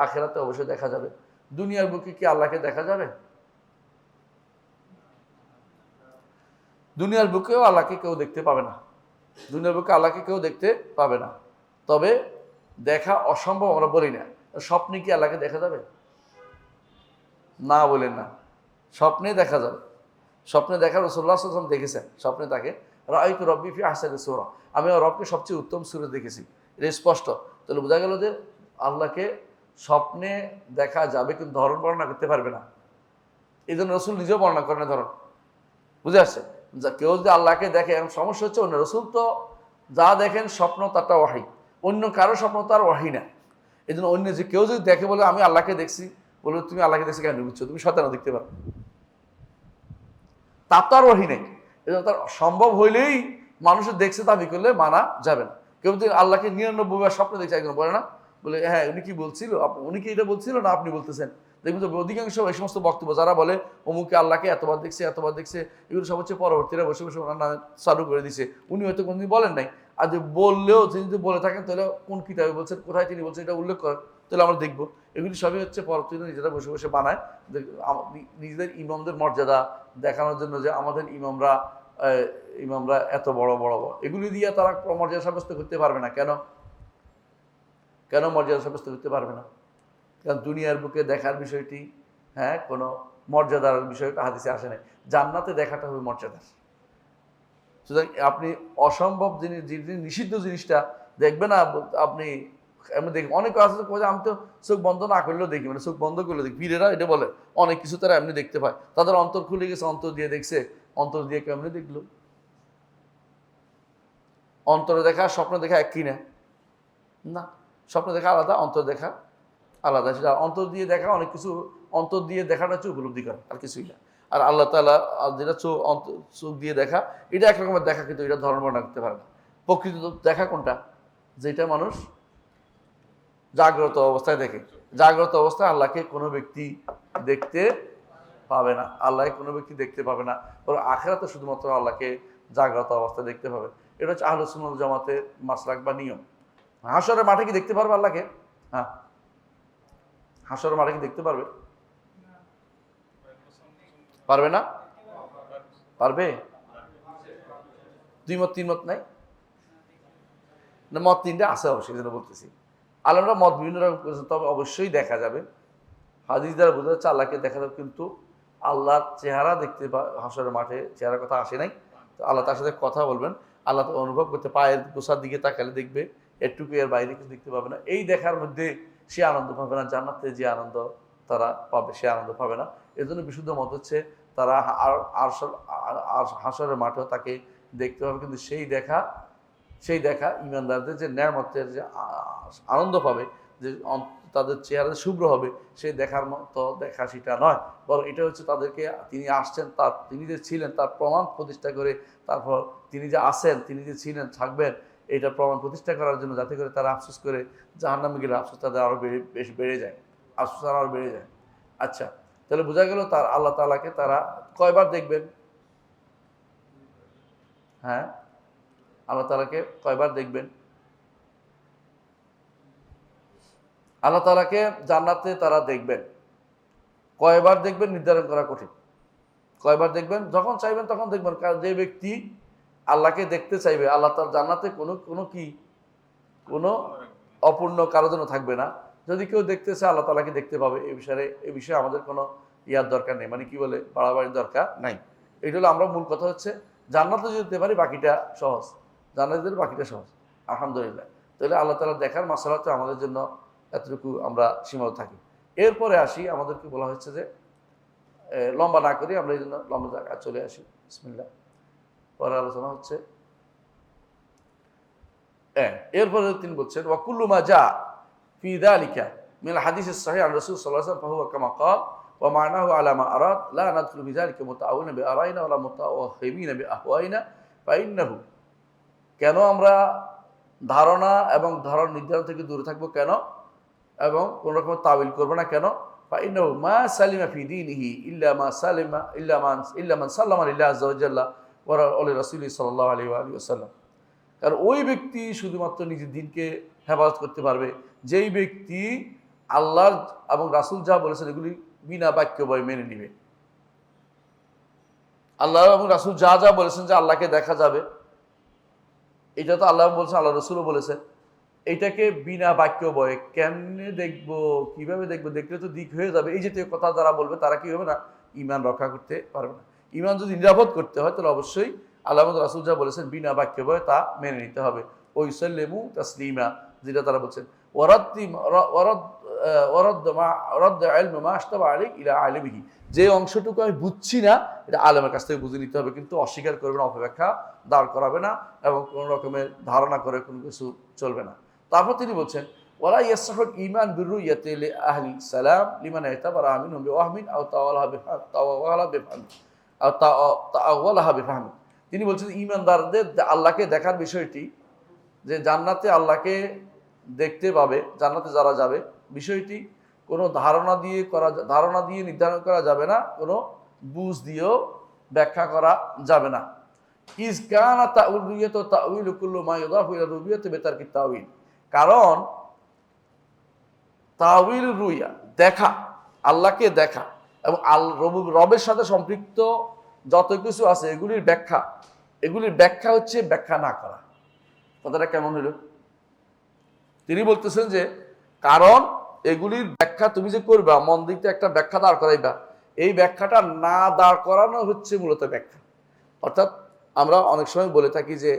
আখিরাতে অবশ্যই দেখা যাবে। দুনিয়ার বুকে কি আল্লাহকে দেখা যাবে? দুনিয়ার বুকেও আল্লাহকে কেউ দেখতে পাবে না। দুনিয়ার বুকে আল্লাহকে কেউ দেখতে পাবে না। তবে দেখা অসম্ভব আমরা বলি না। স্বপ্নে কি আল্লাহকে দেখা যাবে? না বলেন না, স্বপ্নে দেখা যাবে। স্বপ্নে দেখা রাসূলুল্লাহ সাল্লাল্লাহু আলাইহি ওয়াসাল্লাম দেখেছেন, স্বপ্নে তাকে রাআইতু রাব্বি ফি আহসানি সূরা, আমি আমার রবকে সবচেয়ে উত্তম সূরা দেখেছি। এটা স্পষ্ট। তাহলে বোঝা গেল যে আল্লাহকে স্বপ্নে দেখা যাবে, কিন্তু ধরন বর্ণনা করতে পারবে না। এই জন্য রসুল নিজেও বর্ণনা করেন ধরন। বুঝে আসছে? কেউ যদি আল্লাহকে দেখে, এখন সমস্যা হচ্ছে অন্য রসুল তো যা দেখেন স্বপ্ন তারটা ওয়াহি, অন্য কারো স্বপ্ন তার ওয়াহি না। এই জন্য অন্য যে কেউ যদি দেখে বলে আমি আল্লাহকে দেখছি, বলবে তুমি আল্লাহকে দেখছি কেন বুঝছো? তুমি শয়তানও দেখতে পারো, তার তো আর ওয়াহি নেই। এই জন্য তার সম্ভব হইলেই মানুষের দেখছে দাবি করলে মানা যাবে না। কেউ যদি আল্লাহকে 99 বার স্বপ্নে দেখছে, একজন বলে না, বলে হ্যাঁ উনি কি বলছিল, উনি কি এটা বলছিল না আপনি বলতেছেন, দেখবেন যে অধিকাংশ এই সমস্ত বক্তব্য যারা বলে অমুকে আল্লাহকে এতবার দেখছে এতবার দেখছে, এগুলো সব হচ্ছে পরবর্তীরা বসে বসে ওনার নামে চালু করে দিছে। উনি হয়তো কোনদিন বলেন নাই, আর যে বললেও তিনি যদি বলে থাকেন তাহলে কোন কিতাবে বলছেন, কোথায় তিনি বলছেন এটা উল্লেখ করেন, তাহলে আমরা দেখবো। এগুলি সবই হচ্ছে পরবর্তীরা নিজেরা বসে বসে বানায় নিজেদের ইমামদের মর্যাদা দেখানোর জন্য, যে আমাদের ইমামরা এত বড় বড়। এগুলি দিয়ে তারা মর্যাদা সাব্যস্ত করতে পারবে না। কেন মর্যাদা সাব্যস্ত করতে পারবে না? কারণ দুনিয়ার বুকে দেখার বিষয়টি কোনো মর্যাদার বিষয়টা হাদিসে আসে নাই। জান্নাতে দেখাটা হবে মর্যাদার। সুতরাং আপনি অসম্ভব জিনিস, নিষিদ্ধ জিনিসটা দেখবে না আপনি এমনি দেখবেন। অনেক আছে আমি তো চোখ বন্ধ না করলেও দেখি, মানে চোখ বন্ধ করলে দেখি। পীরেরা এটা বলে অনেক কিছু তারা এমনি দেখতে পায়, তাদের অন্তর খুলে গেছে, অন্তর দিয়ে দেখছে। অন্তর দিয়ে কেমনি দেখলো? অন্তরে দেখা স্বপ্ন দেখা এক কিনা? না, স্বপ্ন দেখা আলাদা, অন্তর দেখা আলাদা। সেটা অন্তর দিয়ে দেখা, অনেক কিছু অন্তর দিয়ে দেখাটা হচ্ছে উপলব্ধি করা, আর কিছুই না। আর আল্লাহ তাআলা যেটা চোখ দিয়ে দেখা, এটা এক রকমের দেখা, কিন্তু এটা ধর্ম বর্ণনা করতে পারে না। প্রকৃত দেখা কোনটা? যেটা মানুষ জাগ্রত অবস্থায় দেখে। জাগ্রত অবস্থায় আল্লাহকে কোনো ব্যক্তি দেখতে পাবে না, আল্লাহকে কোনো ব্যক্তি দেখতে পাবে না। আখিরাতে শুধুমাত্র আল্লাহকে জাগ্রত অবস্থায় দেখতে পাবে। এটা হচ্ছে আহলুস সুন্নাহ ওয়াল জামাতের মাসলাক বা নিয়ম। হাশরের মাঠে কি দেখতে পারবে আল্লাহকে? হ্যাঁ, হাশরের মাঠে কি দেখতে পারবে? পারবে না? পারবে? দুই মত তিন মত নাই না? মত তিনটা আছে অবশ্যই, যেটা বলতেছি। আলেমরা মত বিভিন্ন রকম করেছেন, তবে অবশ্যই দেখা যাবে। হাদিস দ্বারা বোঝা যাচ্ছে আল্লাহকে দেখা যাবে, কিন্তু আল্লাহর চেহারা দেখতে হাশরের মাঠে চেহারার কথা আসে নাই। তো আল্লাহ তার সাথে কথা বলবেন, আল্লাহ তো অনুভব করতে, পায়ের গোছার দিকে তাকালে দেখবে, এটুকু এর বাইরে কিছু দেখতে পাবে না। এই দেখার মধ্যে সে আনন্দ পাবে না, জান্নাতে যে আনন্দ তারা পাবে সে আনন্দ পাবে না। এর জন্য বিশুদ্ধ মত হচ্ছে তারা হাশরের মাঠেও তাকে দেখতে পাবে, কিন্তু সেই দেখা ইমানদারদের যে নেয়ামতের যে আনন্দ পাবে, যে তাদের চেহারা শুভ্র হবে, সেই দেখার মতো দেখা সেটা নয়। বরং এটা হচ্ছে তাদেরকে তিনি আসছেন, তিনি যে ছিলেন তার প্রমাণ প্রতিষ্ঠা করে, তারপর তিনি যে আসেন, তিনি যে ছিলেন থাকবেন, এটা প্রমাণ প্রতিষ্ঠা করার জন্য, যাতে করে তারা আফসোস করে জাহান্নামে গেলে আফসোস তাদের আরও বেশি বেড়ে যায়, আফসোস আরও বেড়ে যায়। আচ্ছা, তাহলে বোঝা গেল তার আল্লাহ তাআলাকে তারা কয়বার দেখবেন? হ্যাঁ, আল্লাহ তাআলাকে কয়বার দেখবেন? আল্লাহ তাআলাকে জান্নাতে তারা দেখবেন। কয়বার দেখবেন নির্ধারণ করা কঠিন। কয়বার দেখবেন? যখন চাইবেন তখন দেখবেন। কারণ যে ব্যক্তি আল্লাহকে দেখতে চাইবে, আল্লাহ তার জান্নাতে কোনো অপূর্ণ কারো জন্য থাকবে না। যদি কেউ দেখতে চায় আল্লাহ তাআলাকে দেখতে পাবে। এই বিষয়ে আমাদের কোনো ইয়ার দরকার নেই, মানে কি বলে, বাড়াবাড়ির দরকার নাই। এটা হলো আমরা মূল কথা হচ্ছে জান্নাতে যেতে পারি, বাকিটা সহজ। জান্নাতে বাকিটা সহজ, আলহামদুলিল্লাহ। তাহলে আল্লাহ তাআলা দেখার মাসালাতে আমাদের জন্য এতটুকু আমরা সীমাবদ্ধ থাকি। এরপরে আসি, আমাদেরকে বলা হচ্ছে যে লম্বা না করি, আমরা এই জন্য লম্বা জায়গায় চলে আসি। বিসমিল্লাহ। পরে আলোচনা হচ্ছে এরপরে তিনি বলছেন ওয়াকুল্লু মা জা ফি যালিকা মিন হাদিসিস সহিহ আন রাসূল সাল্লাল্লাহু আলাইহি ওয়াসাল্লাম ফাহুয়া কামা ক্বাল ওয়া মা'নাহু আলা মা আরাদ লা নাদখুলু ফি যালিকা মুতাআউনা বিআরাইনা ওয়া লা মুতাওয়াহিমিনা বিআহওয়াইনা ফাইন্নাহু। কেন আমরা ধারণা এবং ধারণ নির্ধারণ থেকে দূরে থাকবো? কেন? এবং কোন রকম তাবিল করবো না কেন? ফাইন্নাহু মা সালিমা ফি দীনিহি ইল্লা মান সাল্লামা লিল্লাহি আযজা ওয়া জাল্লা ওয়া লিরাসূলিহি সাল্লাল্লাহু আলাইহি ওয়া সাল্লাম। কারণ ওই ব্যক্তি শুধুমাত্র নিজের দিনকে হেফাজত করতে পারবে যেই ব্যক্তি আল্লাহ এবং রাসূল যা বলেছেন এগুলি বিনা বাক্য বয় মেনে নিবে। আল্লাহ এবং রাসূল যা যা বলেছেন যে আল্লাহকে দেখা যাবে, এটা তো আল্লাহ বলছেন, আল্লাহ রসুলও বলেছেন। এইটাকে বিনা বাক্য বয়ে কেমনে দেখবো, কিভাবে দেখবো? দেখলে তো দিক হয়ে যাবে। এই জাতীয় কথা যারা বলবে তারা কি হবে না? ইমান রক্ষা করতে পারবে না। ইমান যদি নিরাপদ করতে হয় তাহলে অবশ্যই আল্লাহ রাসূল যা বলেছেন বিনা বাক্য বয়ে তা মেনে নিতে হবে। ওই সাল্লেমু তাসলিমা, যেটা তারা বলছেন যে অংশটুকু আমি বুঝছি না, এটা আলেমের কাছ থেকে বুঝে নিতে হবে, কিন্তু অস্বীকার করবে না, অপব্যাখ্যা দাঁড় করাবে না, এবং কোনো রকমের ধারণা করে কোনো কিছু চলবে না। তারপর তিনি বলছেন ওয়ালা ইয়াসহুল ঈমান বিরুইয়াতি আহলি সালাম লিমান ইতাবারা মিনহুম বিওয়াহমিন আও তাওয়ালাহা বিফাহমিন। তিনি বলছেন ঈমানদারদের আল্লাহকে দেখার বিষয়টি, যে জান্নাতে আল্লাহকে দেখতে পাবে, জান্নাতে যারা যাবে, বিষয়টি কোনো ধারণা দিয়ে নির্ধারণ করা যাবে না, কোনো বুঝ দিয়েও ব্যাখ্যা করা যাবে না। ইজ কানা তাউল রুইয়াত তাউইল কুল্লু মা ইউদাফু ইলা রুবিয়াতি বিতারকি তাউইল, কারণ তাউইল রুইয়া দেখা, আল্লাহকে দেখা এবং রবের সাথে সম্পৃক্ত যত কিছু আছে এগুলির ব্যাখ্যা হচ্ছে ব্যাখ্যা না করা। কথাটা কেমন হলো? তিনি বলতেছেন যে কারণ এগুলির ব্যাখ্যা তুমি যে করবা, মন দিকতে একটা ব্যাখ্যা দাঁড় করাইবা, এই ব্যাখ্যাটা না দাঁড় করানো হচ্ছে মূলত ব্যাখ্যা। অর্থাৎ আমরা অনেক সময় বলে থাকি যে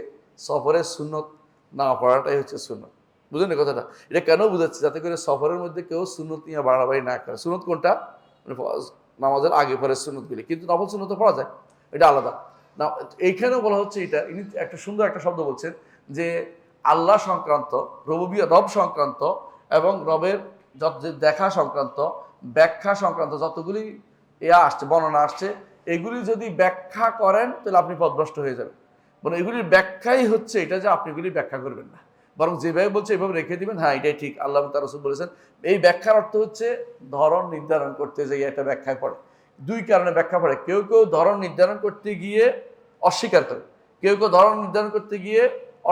সফরের সুন্নত না পড়াটাই হচ্ছে সুন্নত। বুঝলেন এই কথাটা? এটা কেন বুঝাচ্ছি? যাতে করে সফরের মধ্যে কেউ সুন্নত নিয়ে বাড়াবাড়ি না করে। সুন্নত কোনটা? নামাজের আগে পরে সুন্নতগুলি, কিন্তু নফল সুন্নত পড়া যায়, এটা আলাদা না। এইখানেও বলা হচ্ছে এটা, ইনি একটা সুন্দর একটা শব্দ বলছেন যে আল্লাহ সংক্রান্ত, রব সংক্রান্ত এবং রবের দেখা সংক্রান্ত, ব্যাখ্যা সংক্রান্ত যতগুলি আসছে, বর্ণনা আসছে, এগুলি যদি ব্যাখ্যা করেন তাহলে আপনি পথভ্রষ্ট হয়ে যাবেন। মানে এগুলির ব্যাখ্যাই হচ্ছে এটা যে আপনি এগুলি ব্যাখ্যা করবেন না, বরং যেভাবে বলছে এইভাবে রেখে দিবেন। হ্যাঁ, এটাই ঠিক, আল্লাহ তার রাসূল বলেছেন। এই ব্যাখ্যার অর্থ হচ্ছে ধরন নির্ধারণ করতে যে এটা ব্যাখ্যায় পড়ে। দুই কারণে ব্যাখ্যা পড়ে। কেউ ধরন নির্ধারণ করতে গিয়ে অস্বীকার করে, কেউ ধরন নির্ধারণ করতে গিয়ে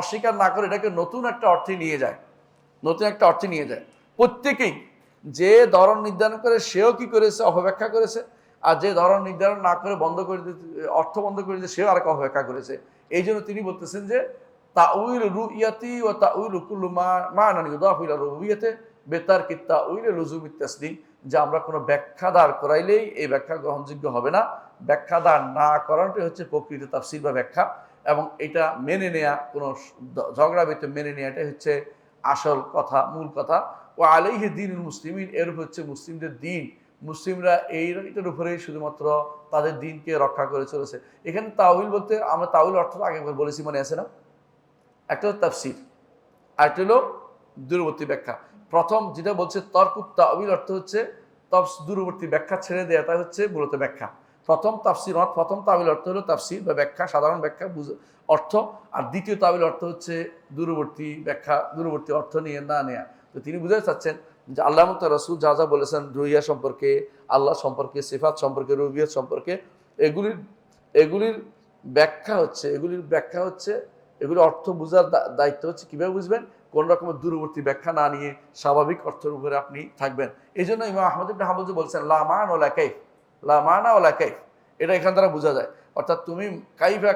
অস্বীকার না করে এটাকে নতুন একটা অর্থে নিয়ে যায়। প্রত্যেকেই যে ধরন নির্ধারণ করে সেও কি করেছে? অপব্যাখ্যা করেছে। আর যে ধরন নির্ধারণ না করে অর্থ বন্ধ করে দিতে সেও আরেক অপব্যাখ্যা করেছে। এই জন্য তিনি বলতেছেন যে তাউইল রুইয়াতি ওয়া তাউইল কুল্লু মা'নান ইউদাফু ইলা রুবিয়াতি বিতারকি তাউইল লুজুমিত তাসলিম, যে আমরা কোনো ব্যাখ্যা দাঁড় করাইলেই এই ব্যাখ্যা গ্রহণযোগ্য হবে না। ব্যাখ্যা দাঁড় না করানোটাই হচ্ছে প্রকৃত তাফসীর বা ব্যাখ্যা, এবং এটা মেনে নেয়া, কোনো ঝগড়া ভিতরে মেনে নেওয়াটাই হচ্ছে আসল কথা, মূল কথা। ও আলাইহি দীনুল মুসলিমিন, এর হচ্ছে মুসলিমদের দিন। মুসলিমরা এইটার উপরেই শুধুমাত্র তাদের দিনকে রক্ষা করে চলেছে। এখানে তাউইল বলতে আমরা তাউইল অর্থটা আগে বলেছি, মনে আছে না? একটা হলো তাফসীর, আরেকটা হলো দূরবর্তী ব্যাখ্যা। প্রথম যেটা বলছে তরকুত তাউইল অর্থ হচ্ছে দূরবর্তী ব্যাখ্যা ছেড়ে দেওয়াটা হচ্ছে মূলত ব্যাখ্যা। প্রথম তাউইল অর্থ হলো তাফসীর বা ব্যাখ্যা, সাধারণ ব্যাখ্যা অর্থ। আর দ্বিতীয় তাউইল অর্থ হচ্ছে দূরবর্তী ব্যাখ্যা, দূরবর্তী অর্থ নিয়ে না নেয়া। তো তিনি বুঝাতে চাচ্ছেন যে আল্লাহ তাআলা রাসূল যা যা বলেছেন রুইয়া সম্পর্কে, আল্লাহ সম্পর্কে, সিফাত সম্পর্কে, রুবিয়ত সম্পর্কে, এগুলির ব্যাখ্যা হচ্ছে এগুলির অর্থ বোঝার দায়িত্ব হচ্ছে কীভাবে বুঝবেন? কোন রকমের দূরবর্তী ব্যাখ্যা না নিয়ে স্বাভাবিক অর্থের উপরে আপনি থাকবেন। এই জন্য ইমাম আহমদ ইবনে হাম্বল যে বলছেন লা মা'না ওয়ালা কাইফ, লা মা'না ওয়ালা কাইফ, এটা এখান দ্বারা বোঝা যায়। অর্থাৎ তুমি কাইফা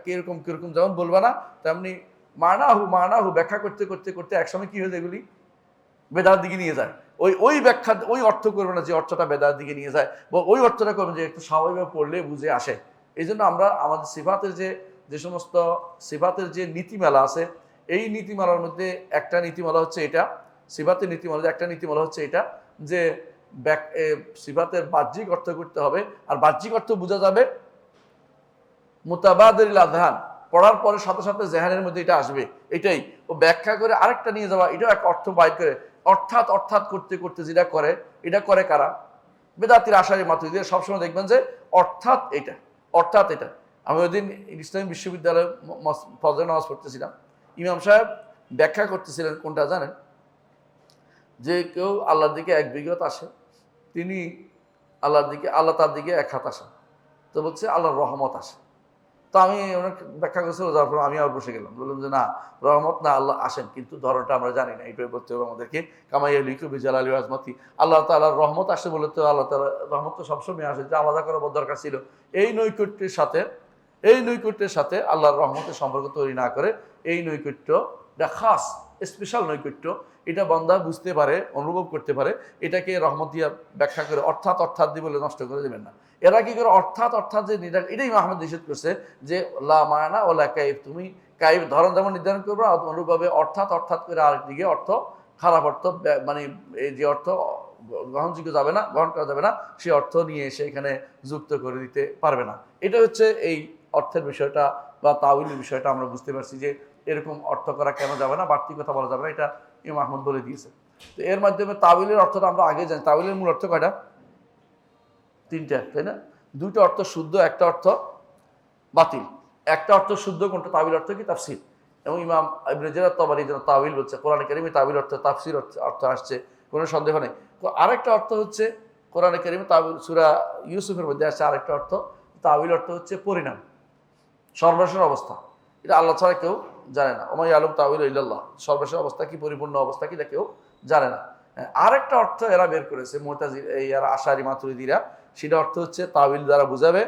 কিরকম যেমন বলবা না, তেমনি মানাহু ব্যাখ্যা করতে একসময় কি হয়ে যায়? এগুলি বেদার দিকে নিয়ে যায়। ওই ব্যাখ্যা, ওই অর্থ করবে না যে অর্থটা বেদার দিকে নিয়ে যায়, বা ওই অর্থটা করবে যে একটু স্বাভাবিকভাবে পড়লে বুঝে আসে। এই জন্য আমরা আমাদের সিফাতের যে সমস্ত সিফাতের যে নীতিমালা আছে, এই নীতিমালার মধ্যে একটা নীতিমালা হচ্ছে এটা, সিফাতের নীতিমালা একটা নীতিমালা হচ্ছে এটা যে সিফাতের বাহ্যিক অর্থ করতে হবে। আর বাহ্যিক অর্থ বোঝা যাবে মুতাবাদিল আযহান, পড়ার পরে সাথে সাথে জেহানের মধ্যে এটা আসবে। এটাই ও ব্যাখ্যা করে আরেকটা নিয়ে যাওয়া, এটাও একটা অর্থ বাইর করে অর্থাৎ করতে যেটা করে, এটা করে কারা? বেদাতির, আশারি, মাতুরিদের। সবসময় দেখবেন যে অর্থাৎ এটা। আমি ওই দিন ইসলামী বিশ্ববিদ্যালয়ে ফজর নামাজ পড়তেছিলাম, ইমাম সাহেব ব্যাখ্যা করতেছিলেন কোনটা জানেন? যে কেউ আল্লাহর দিকে এক বিঘত আসে, তিনি আল্লাহ তার দিকে এক হাত আসে, তো বলছে আল্লাহর রহমত আসে। তো আমি অনেক ব্যাখ্যা করেছিল, যার পর আমি আর বসে গেলাম, বললাম যে না, রহমত না, আল্লাহ আসেন, কিন্তু ধরনটা আমরা জানি না, এইটাই বলতে হবে আমাদেরকে। কামাইয়া লিখু বিজালালি আজমতি, আল্লাহ তাআলার রহমত আসে বলে তো আল্লাহ তাআলা রহমত তো সবসময় আসে, যে আলাদা করার দরকার ছিল। এই নৈকট্যের সাথে আল্লাহর রহমতের সম্পর্ক তৈরি না করে, এই নৈকট্যটা খাস স্পেশাল নৈকট্য, এটা বান্দা বুঝতে পারে, অনুভব করতে পারে, এটাকে রহমত দিয়া ব্যাখ্যা করে অর্থাৎ দিয়ে বলে নষ্ট করে দেবেন না। এরা কি করে অর্থাৎ যে এটাই আহমদ নিষেধ করছে যে লা মা'না ওয়ালা কাইফ, তুমি কাইফ ধরন যেমন নির্ধারণ করবে, অনুভাবে অর্থাৎ করে আরেকদিকে অর্থ, খারাপ অর্থ, মানে এই যে অর্থ গ্রহণ করা যাবে না, সেই অর্থ নিয়ে এসে এখানে যুক্ত করে দিতে পারবে না। এটা হচ্ছে এই অর্থের বিষয়টা বা তাউইলের বিষয়টা আমরা বুঝতে পারছি যে এরকম অর্থ করা কেন যাবে না, বাড়তি কথা বলা যাবে না, এটা ইমাম আহমদ বলে দিয়েছে। তো এর মাধ্যমে তাউইলের অর্থটা আমরা আগে জানি। তাউইলের মূল অর্থ কয়টা? তিনটা, তাই না? দুইটা অর্থ শুদ্ধ, একটা অর্থ বাতিল। একটা অর্থ শুদ্ধ কোনটা? তাউইল অর্থ কি? তাফসীর। এবং ইমাম ইবনে জারীর তাবারী যেন তাউইল বলছে, কোরআন কারীমে তাউইল অর্থ তাফসীর অর্থ আসছে, কোনো সন্দেহ নেই। আরেকটা অর্থ হচ্ছে কোরআনে কারিমে তাবিল সূরা ইউসুফের মধ্যে আছে আরেকটা অর্থ, তাবিল অর্থ হচ্ছে পরিণাম, সর্বশেষ অবস্থা। এটা আল্লাহ ছাড়া কেউ জানে না। ওমাই আলম তাবিল ইল্লাল্লাহ, সর্বশেষ অবস্থা কি, পরিপূর্ণ অবস্থা কি, এটা কেউ জানে না। আরেকটা অর্থ এরা বের করেছে মুতাজিলা, এই এরা আশারি মাতুরিদিরা, সেটা অর্থ হচ্ছে তাবিল দ্বারা বোঝাবে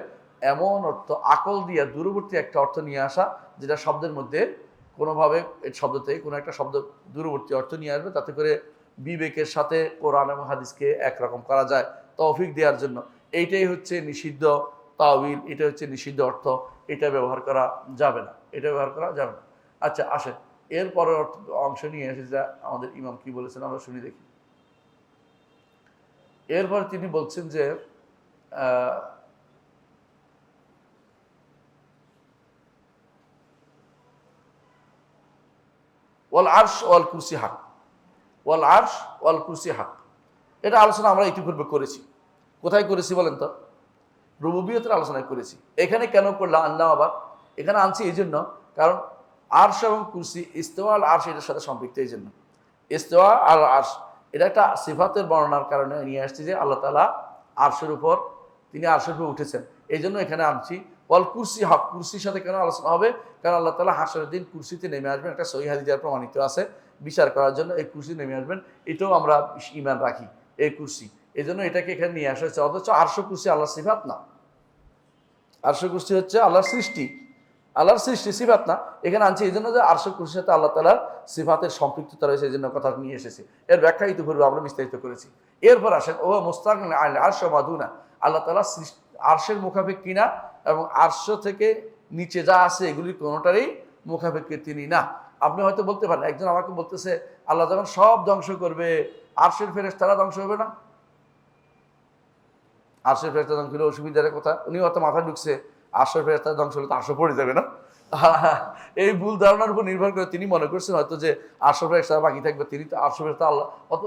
এমন অর্থ, আকল দিয়া দূরবর্তী একটা অর্থ নিয়ে আসা, যেটা শব্দের মধ্যে কোনোভাবে এই শব্দ থেকে কোনো একটা শব্দ দূরবর্তী অর্থ নিয়ে আসবে, তাতে করে বিবেকের সাথে কোরআন এবং হাদিসকে একরকম করা যায়, তৌফিক দেওয়ার জন্য। এইটাই হচ্ছে নিষিদ্ধ তাওয়িল, এটা হচ্ছে নিষিদ্ধ অর্থ, এটা ব্যবহার করা যাবে না, এটা ব্যবহার করা যাবে না। আচ্ছা আসেন এরপরের অংশ নিয়ে এসে যা আমাদের ইমাম কি বলেছেন আমরা শুনি দেখি। এরপর তিনি বলছেন যে ওয়াল আরশ ওয়াল কুরসি হাক, ওয়াল আরশ ওয়াল কুরসি হাক, এটা আলোচনা আমরা ইতিপূর্বে করেছি। কোথায় করেছি বলেন তো? রুবুবিয়তের আলোচনায় করেছি। এখানে কেন করলাম আনলাম আবার? এখানে আনছি এই জন্য, কারণ আরশ এবং কুরসি, ইস্তেওয়া আল আরশ এটার সাথে সম্পৃক্ত। এই জন্য ইস্তেওয়া আল আরশ এটা একটা সিফাতের বর্ণনার কারণে নিয়ে আসছি, যে আল্লাহ তাআলা আরশের উপর, তিনি আরশের উপর উঠেছেন। এই জন্য এখানে আনছি। ওয়াল কুরসি হক, কুরসির সাথে কেন আলোচনা হবে? কারণ আল্লাহ তাআলা হাশরের দিন কুরসিতে নেমে আসবেন, একটা সহিহ হাদিসে প্রমাণিত আছে, বিচার করার জন্য এই কুরসি নেমে আসবেন। এটাও আমরা ঈমান রাখি, এই কুরসি। এই জন্য এটাকে এখানে নিয়ে আসা হচ্ছে। অথচ আরশ কুরসি আল্লাহর সিফাত না, আরশ কুরসি হচ্ছে আল্লাহর সৃষ্টি, আল্লাহর সৃষ্টি, সিফাত না। এখানে আনছি এই জন্য যে আরশ কুরসির সাথে আল্লাহ তাআলার সিফাতের সম্পৃক্ততা রয়েছে, এই জন্য কথা নিয়ে এসেছি। এর ব্যাখ্যা ইতিপূর্বে আমরা বিস্তারিত করেছি। এরপর আসেন ও মুস্তাগনিন আল আরশ ওয়া মাদুনা, আল্লাহ তাআলা আরশের মুখাপেক্ষী না, এবং আরশ থেকে নিচে যা আছে এগুলির কোনোটারই মুখাপেক্ষী তিনি না। আপনি হয়তো বলতে পারেন, একজন আমাকে বলতেছে আল্লাহ যখন সব ধ্বংস করবে, আরশের ফেরেশতারা ধ্বংস হবে না? আরশের ফেরেশতা ধ্বংস হলে অসুবিধার কথা, উনি হয়তো মাথায় ঢুকছে আরশের ফেরেশতা ধ্বংস হলে তো আরশ পড়ে যাবে না। এই ভুল ধারণার উপর নির্ভর করে তিনি মনে করছেন হয়তো যে আরশের ফেরেশতা বাকি থাকবে, তিনি তো আরশের ফেরেশতা আল্লাহ অত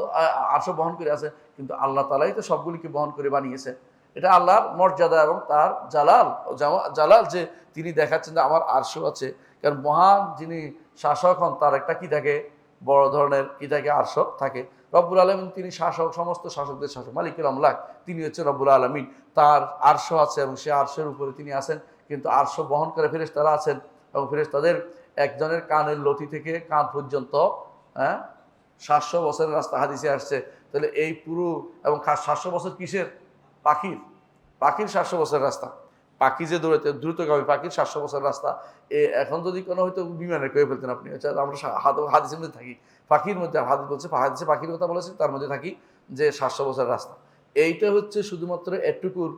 আরশ বহন করে আছে, কিন্তু আল্লাহ তাআলাই তো সবগুলিকে বহন করে বানিয়েছে। এটা আল্লাহর মর্যাদা এবং তার জালাল, জালাল যে তিনি দেখাচ্ছেন যে আমার আরশ আছে। কারণ মহান যিনি শাসক হন, তার একটা কি থাকে, বড় ধরনের কি থাকে, আরশ থাকে। রব্বুল আলামিন তিনি শাসক, সমস্ত শাসকদের শাসক, মালিকুল আমলাক, তিনি হচ্ছে রব্বুল আলামিন। তার আরশ আছে এবং সে আরশের উপরে তিনি আছেন, কিন্তু আরশ বহন করে ফেরেশতারা আছেন, এবং ফেরেশতাদের একজনের কানের লতি থেকে কাঁধ পর্যন্ত 700 বছরের রাস্তা হাদিসে আসছে। তাহলে এই পুরো, এবং 700 বছর কিসের? পাখির, পাখির 700 বছরের রাস্তা, পাখি যে দৌড়াতে দ্রুতগামী পাখির 700 বছরের রাস্তা। এখন যদি কোনো হয়তো বিমানে করে ফেলতেন আপনি, আমরা হাদিসের মধ্যে থাকি, পাখির মধ্যে হাদিস বলছে, হাদিসে পাখির কথা বলেছে, তার মধ্যে থাকি যে 700 বছরের রাস্তা। এইটা হচ্ছে শুধুমাত্র এটুকুর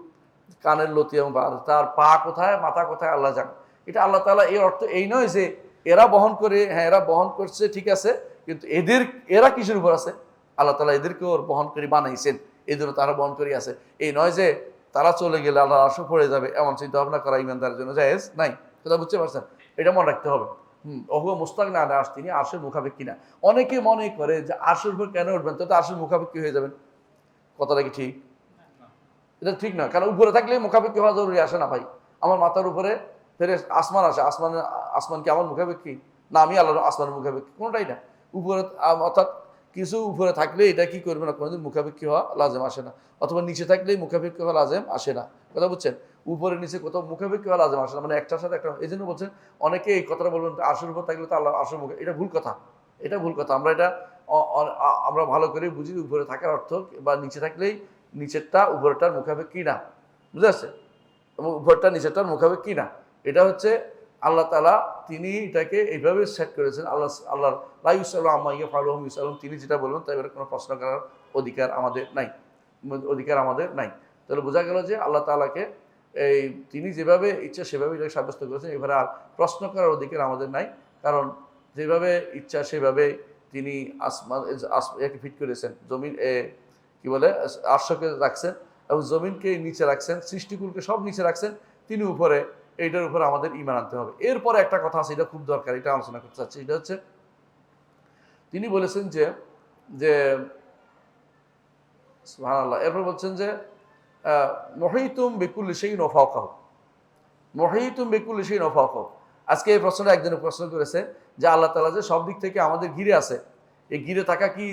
কানের লতি, এবং তার পা কোথায়, মাথা কোথায় আল্লাহ জানে। এটা আল্লাহ তাআলা, এর অর্থ এই নয় যে এরা বহন করে, হ্যাঁ এরা বহন করছে ঠিক আছে, কিন্তু এরা কিসের উপর আছে? আল্লাহ তাআলা এদেরকেও বহন করে বানাইছেন, এই জন্য তারা বহন করে আছে। এই নয় যে তারা চলে গেলে আল্লাহর আরশ পড়ে যাবে, এমন চিন্তা ভাবনা করা ইমানদারের জন্য জায়েজ নাই। কথা বুঝতে পারছেন? এটা মনে রাখতে হবে। ওহুয়া মুস্তাগনিন আন আরশ, তিনি আরশের মুখাপেক্ষী না। অনেকে মনে করে যে আরশের উপর কেন উঠবেন, তো আরশের মুখাপেক্ষী হয়ে যাবেন। কথাটা কি ঠিক? এটা ঠিক না, কারণ উপরে থাকলে মুখাপেক্ষী হওয়া জরুরি আসে না ভাই। আমার মাথার উপরে আসমান আসে, আসমান কি আমার মুখাপেক্ষী? না, আমি আল্লাহর আসমানের মুখাপেক্ষী? কোনোটাই না। উপরে অর্থাৎ কিছু উপরে থাকলে এটা কি করবে না, কোনোদিন মুখাপেক্ষী হওয়া লাজেম আসে না। অথবা নিচে থাকলেই মুখাপেক্ষী হওয়া লাজেম আসে না। কথা বুঝছেন? উপরে নিচে কোথাও মুখাপেক্ষী হওয়া লাজেম আসে না, মানে একটার সাথে একটা। এই জন্য বলছেন অনেকে এই কথাটা বলবেন আরশের উপর থাকলে তো আল্লাহ আরশের মুখে, এটা ভুল কথা, এটা ভুল কথা। আমরা এটা আমরা ভালো করে বুঝি, উপরে থাকার অর্থ বা নিচে থাকলেই নিচেরটা উপরেরটার মুখাপেক্ষী না, বুঝতে পারছে? এবং উপরটা নিচেরটার মুখাপেক্ষী না। এটা হচ্ছে আল্লাহ তাআলা, তিনি এটাকে এইভাবে সেট করেছেন। আল্লাহর লা ইউসালু আম্মা ইয়াফআলু ওয়া হুম ইউসালুন, তিনি যেটা বলবেন তাই এবারে কোনো প্রশ্ন করার অধিকার আমাদের নাই, তাহলে বোঝা গেল যে আল্লাহ তাআলাকে এই তিনি যেভাবে ইচ্ছা সেভাবে এটাকে সাব্যস্ত করেছেন, এবারে আর প্রশ্ন করার অধিকার আমাদের নাই। কারণ যেভাবে ইচ্ছা সেভাবে তিনি একে ফিট করেছেন, জমিন কি বলে আরশকে রাখছেন, এবং জমিনকে নিচে রাখছেন, সৃষ্টিকুলকে সব নিচে রাখছেন, তিনি উপরে। এইটার উপরে আমাদের ঈমান আনতে হবে। এরপরে একটা কথা আছে, এটা খুব দরকার, এটা আলোচনা করতে চাচ্ছি। এটা হচ্ছে তিনি বলেছেন যে সুবহানাল্লাহ, এরপর বলছেন যে মুহীতুম বিকুল্লি শাইইন ওয়া ফাওকাহু, মুহীতুম বিকুল্লি শাইইন ওয়া ফাওকাহু। আজকে এই প্রশ্নটা একজনে প্রশ্ন করেছে যে আল্লাহ তাআলা যে সব দিক থেকে আমাদের ঘিরে আছে, এই ঘিরে থাকা কি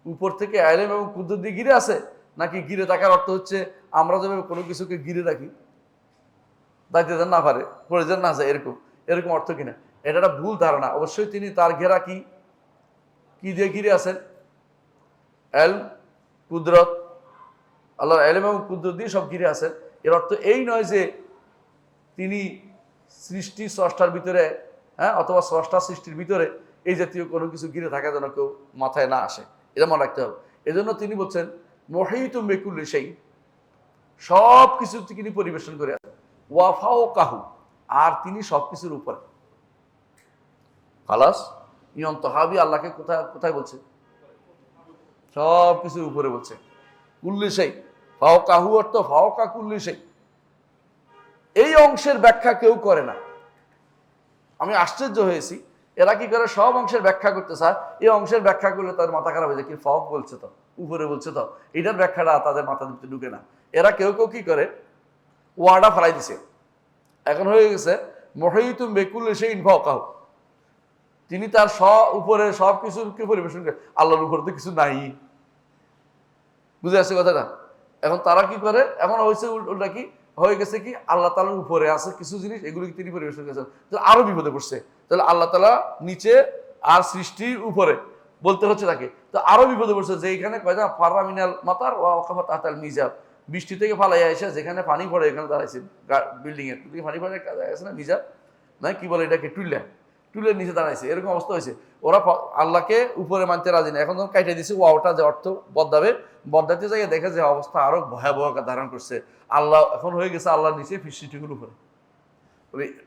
উপর থেকে আইলেম এবং কুদরত দিয়ে ঘিরে আছে, নাকি ঘিরে থাকার অর্থ হচ্ছে আমরা যেভাবে কোনো কিছুকে ঘিরে রাখি দায়িত্ব যেন না পারে, পড়ে যেন না যায়, এরকম এরকম অর্থ কিনা? এটা একটা ভুল ধারণা। অবশ্যই তিনি তার ঘেরা কি দিয়ে ঘিরে আছেন? এলম, কুদরত, আল্লাহর এলম এবং কুদরত দিয়ে সব ঘিরে আছেন। এর অর্থ এই নয় যে তিনি সৃষ্টি স্রষ্টার ভিতরে, অথবা স্রষ্টা সৃষ্টির ভিতরে এই জাতীয় কোনো কিছু ঘিরে থাকা যেন কেউ মাথায় না আসে, এটা মনে রাখতে হবে। এজন্য তিনি বলছেন মুহীতুম বিকুল্লি শাই, সব কিছু তিনি পরিবেশন করে আছেন। ওয়াফাও কাহু, আর তিনি সব কিছুর উপরে। খালাস, ইয়ন তহাবি আল্লাহকে কোথায় কোথায় বলছে? সব কিছুর উপরে বলছে। কুল্লি শাই, ফাও কাহু অর্থ ফাও কা কুল্লি শাই। এই অংশের ব্যাখ্যা কেউ করে না। আমি আশ্চর্য হয়েছি, এরা কি করে সব অংশের ব্যাখ্যা করতে চায়। এই অংশের ব্যাখ্যা করলে তাদের মাথা খারাপ হয়ে যায়, কি ফক বলছে তো, উপরে বলছে তো, এটার ব্যাখ্যাটা তাদের মাথা দিতে ঢুকে না। এরা কেউ কেউ কি করে, ওয়ার্ডা ফেলাই দিছে, এখন হয়ে গেছে মুহীতুম বিকুল্লি শাইইন ফাওকাহু। তিনি তার উপরে সব কিছুকে পরিবেশন করে, আল্লাহর উপরে তো কিছু নাই। বুঝে আসছে কথাটা? এখন তারা কি করে, এখন হয়েছে উল্টা কি হয়ে গেছে, কি আল্লাহ তাআলার উপরে আছে কিছু জিনিস, এগুলো তিনি পরিবেশন করেছেন, তাহলে আরো বিপদে পড়ছে। তাহলে আল্লাহ তাআলা নিচে আর সৃষ্টির উপরে বলতে হচ্ছে তাকে, তো আরো বিপদে পড়ছে। যে এখানে কয়টা ফাররা মিনাল মাতার ওয়া ওয়াকাফা তাহতাল মিজাব, বৃষ্টি থেকে ফালাইয়া এসে যেখানে পানি পড়ে এখানে দাঁড়াইছে, বিল্ডিং এর পানি পড়ে আছে না মিজাব, না কি বলে এটাকে, টুলের নিচে দাঁড়াইছে, এরকম অবস্থা হয়েছে। ওরা আল্লাহকে উপরে মানতে রাজি না। এখন যখন কাইটে দিচ্ছে ওয়াওটা, যে অর্থ বদলাবে, বদলাতে যাই দেখে যে অবস্থা আরো ভয়াবহ ধারণ করছে। আল্লাহ এখন হয়ে গেছে আল্লাহর নিচে, সৃষ্টিগুলোর উপরে।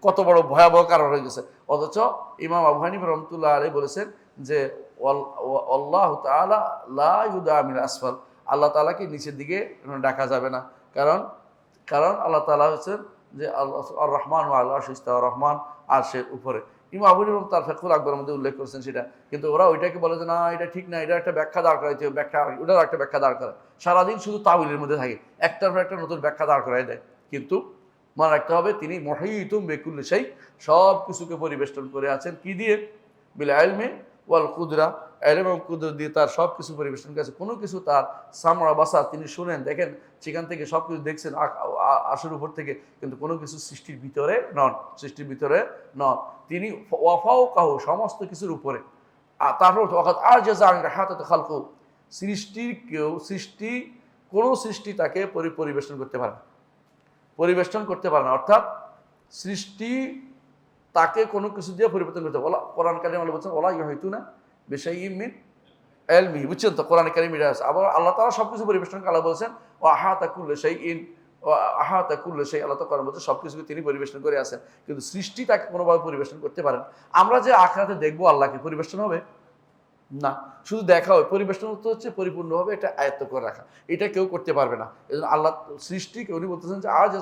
কত বড় ভয়াবহ কারণ হয়ে গেছে। অথচ ইমাম আবু হানিফা রাহমাতুল্লাহ আলাইহি বলেছেন যে আল্লাহু তাআলা লা ইউদা মিন আসফাল, আল্লাহ তাআলাকে নিচের দিকে ডাকা যাবে না। কারণ আল্লাহ তাআলা হচ্ছেন যে আর রহমান ওয়া আল্লাহ ইস্তাওয়া, রহমান আরশের উপরে। ইমাম আবু হানিফা তার ফাকুল আকবরের মধ্যে উল্লেখ করেছেন সেটা, কিন্তু ওরা ওইটাকে বলে যে না এটা ঠিক না, এটা একটা ব্যাখ্যা দাঁড় করাইতে হবে, ওটার একটা ব্যাখ্যা দাঁড় করা। সারাদিন শুধু তাওয়িলের মধ্যে থাকে, একটার পর একটা নতুন ব্যাখ্যা দাঁড় করাই দেয়। কিন্তু মনে রাখতে হবে তিনি মুহীতুম বিকুল্লি শাই, সব কিছুকে পরিবেষ্টন করে আছেন কি দিয়ে? বিল ইলমি ওয়াল কুদরা, ইলম এবং কুদরত দিয়ে তার সব কিছু পরিবেষ্টন করে আছে। কোনো কিছু তার সামরা বাসা, তিনি শুনেন, দেখেন, সেখান থেকে সব কিছু দেখছেন আশের উপর থেকে, কিন্তু কোনো কিছু সৃষ্টির ভিতরে নন। তিনি ওয়াফাও কাহু, সমস্ত কিছুর উপরে। তারপর সৃষ্টি কোনো সৃষ্টি তাকে পরিবেষ্টন করতে পারে না, অর্থাৎ সৃষ্টি তাকে কোনো কিছু দিয়ে পরিবর্তন করতে পারে। কোরআন কারিমে আল্লাহ বলছেন ওয়ালা ইউহিতুনা বিশাইইম মিন ইলমি, বুঝছেন তো, কোরআন কারিমে আছে। আবার আল্লাহ তাআলা সবকিছু পরিবেষ্টন করে। আল্লাহ বলছেন ওয়া আহাতা কুল্লু শাইইন ওয়া আহাতা কুল্লু শাই, আল্লাহ তাআলা বলছেন সবকিছুকে তিনি পরিবেষ্টন করে আছেন, কিন্তু সৃষ্টি তাকে কোনোভাবে পরিবেষ্টন করতে পারেন। আমরা যে আখিরাতে দেখবো আল্লাহকে, পরিবেষ্টন হবে না, শুধু দেখা হয়। পরিবেষ্টন হচ্ছে পরিপূর্ণভাবে এটা আয়ত্ত করে রাখা, এটা কেউ করতে পারবে না। এই জন্য আল্লাহ সৃষ্টিকে উনি বলতেছেন যে আজ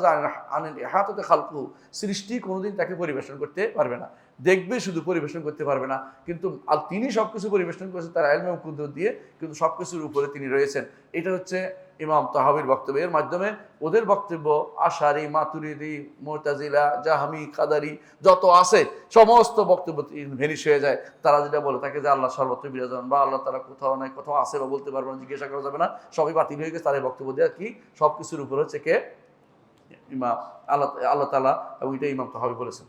হাতে খালকু, সৃষ্টি কোনোদিন তাকে পরিবেশন করতে পারবে না, দেখবে শুধু, পরিবেশন করতে পারবে না। কিন্তু তিনি সবকিছু পরিবেশন করেছেন তার ইলম এবং কুদরত দিয়ে, কিন্তু সবকিছুর উপরে তিনি রয়েছেন। এটা হচ্ছে ইমাম তাহাবির বক্তব্য। এর মাধ্যমে ওদের বক্তব্য আশারি, মাতুরিদি, মুতাজিলা, জাহমি, কাদারি যত আছে সমস্ত বক্তব্য ভেনিশ হয়ে যায়। তারা যেটা বলে থাকে যে আল্লাহ সর্বত্র বিরাজমান, বা আল্লাহ তাআলা কোথাও নাই, কোথাও আছে বা বলতে পারবে না, জিজ্ঞাসা করা যাবে না, সবই বাতিল হয়ে গেছে। তার এই বক্তব্য দেওয়া কি সব কিছুর উপর হচ্ছে কে? ইমাম আল্লাহ তাআলা, এবং এটা ইমাম তাহাবি বলেছেন।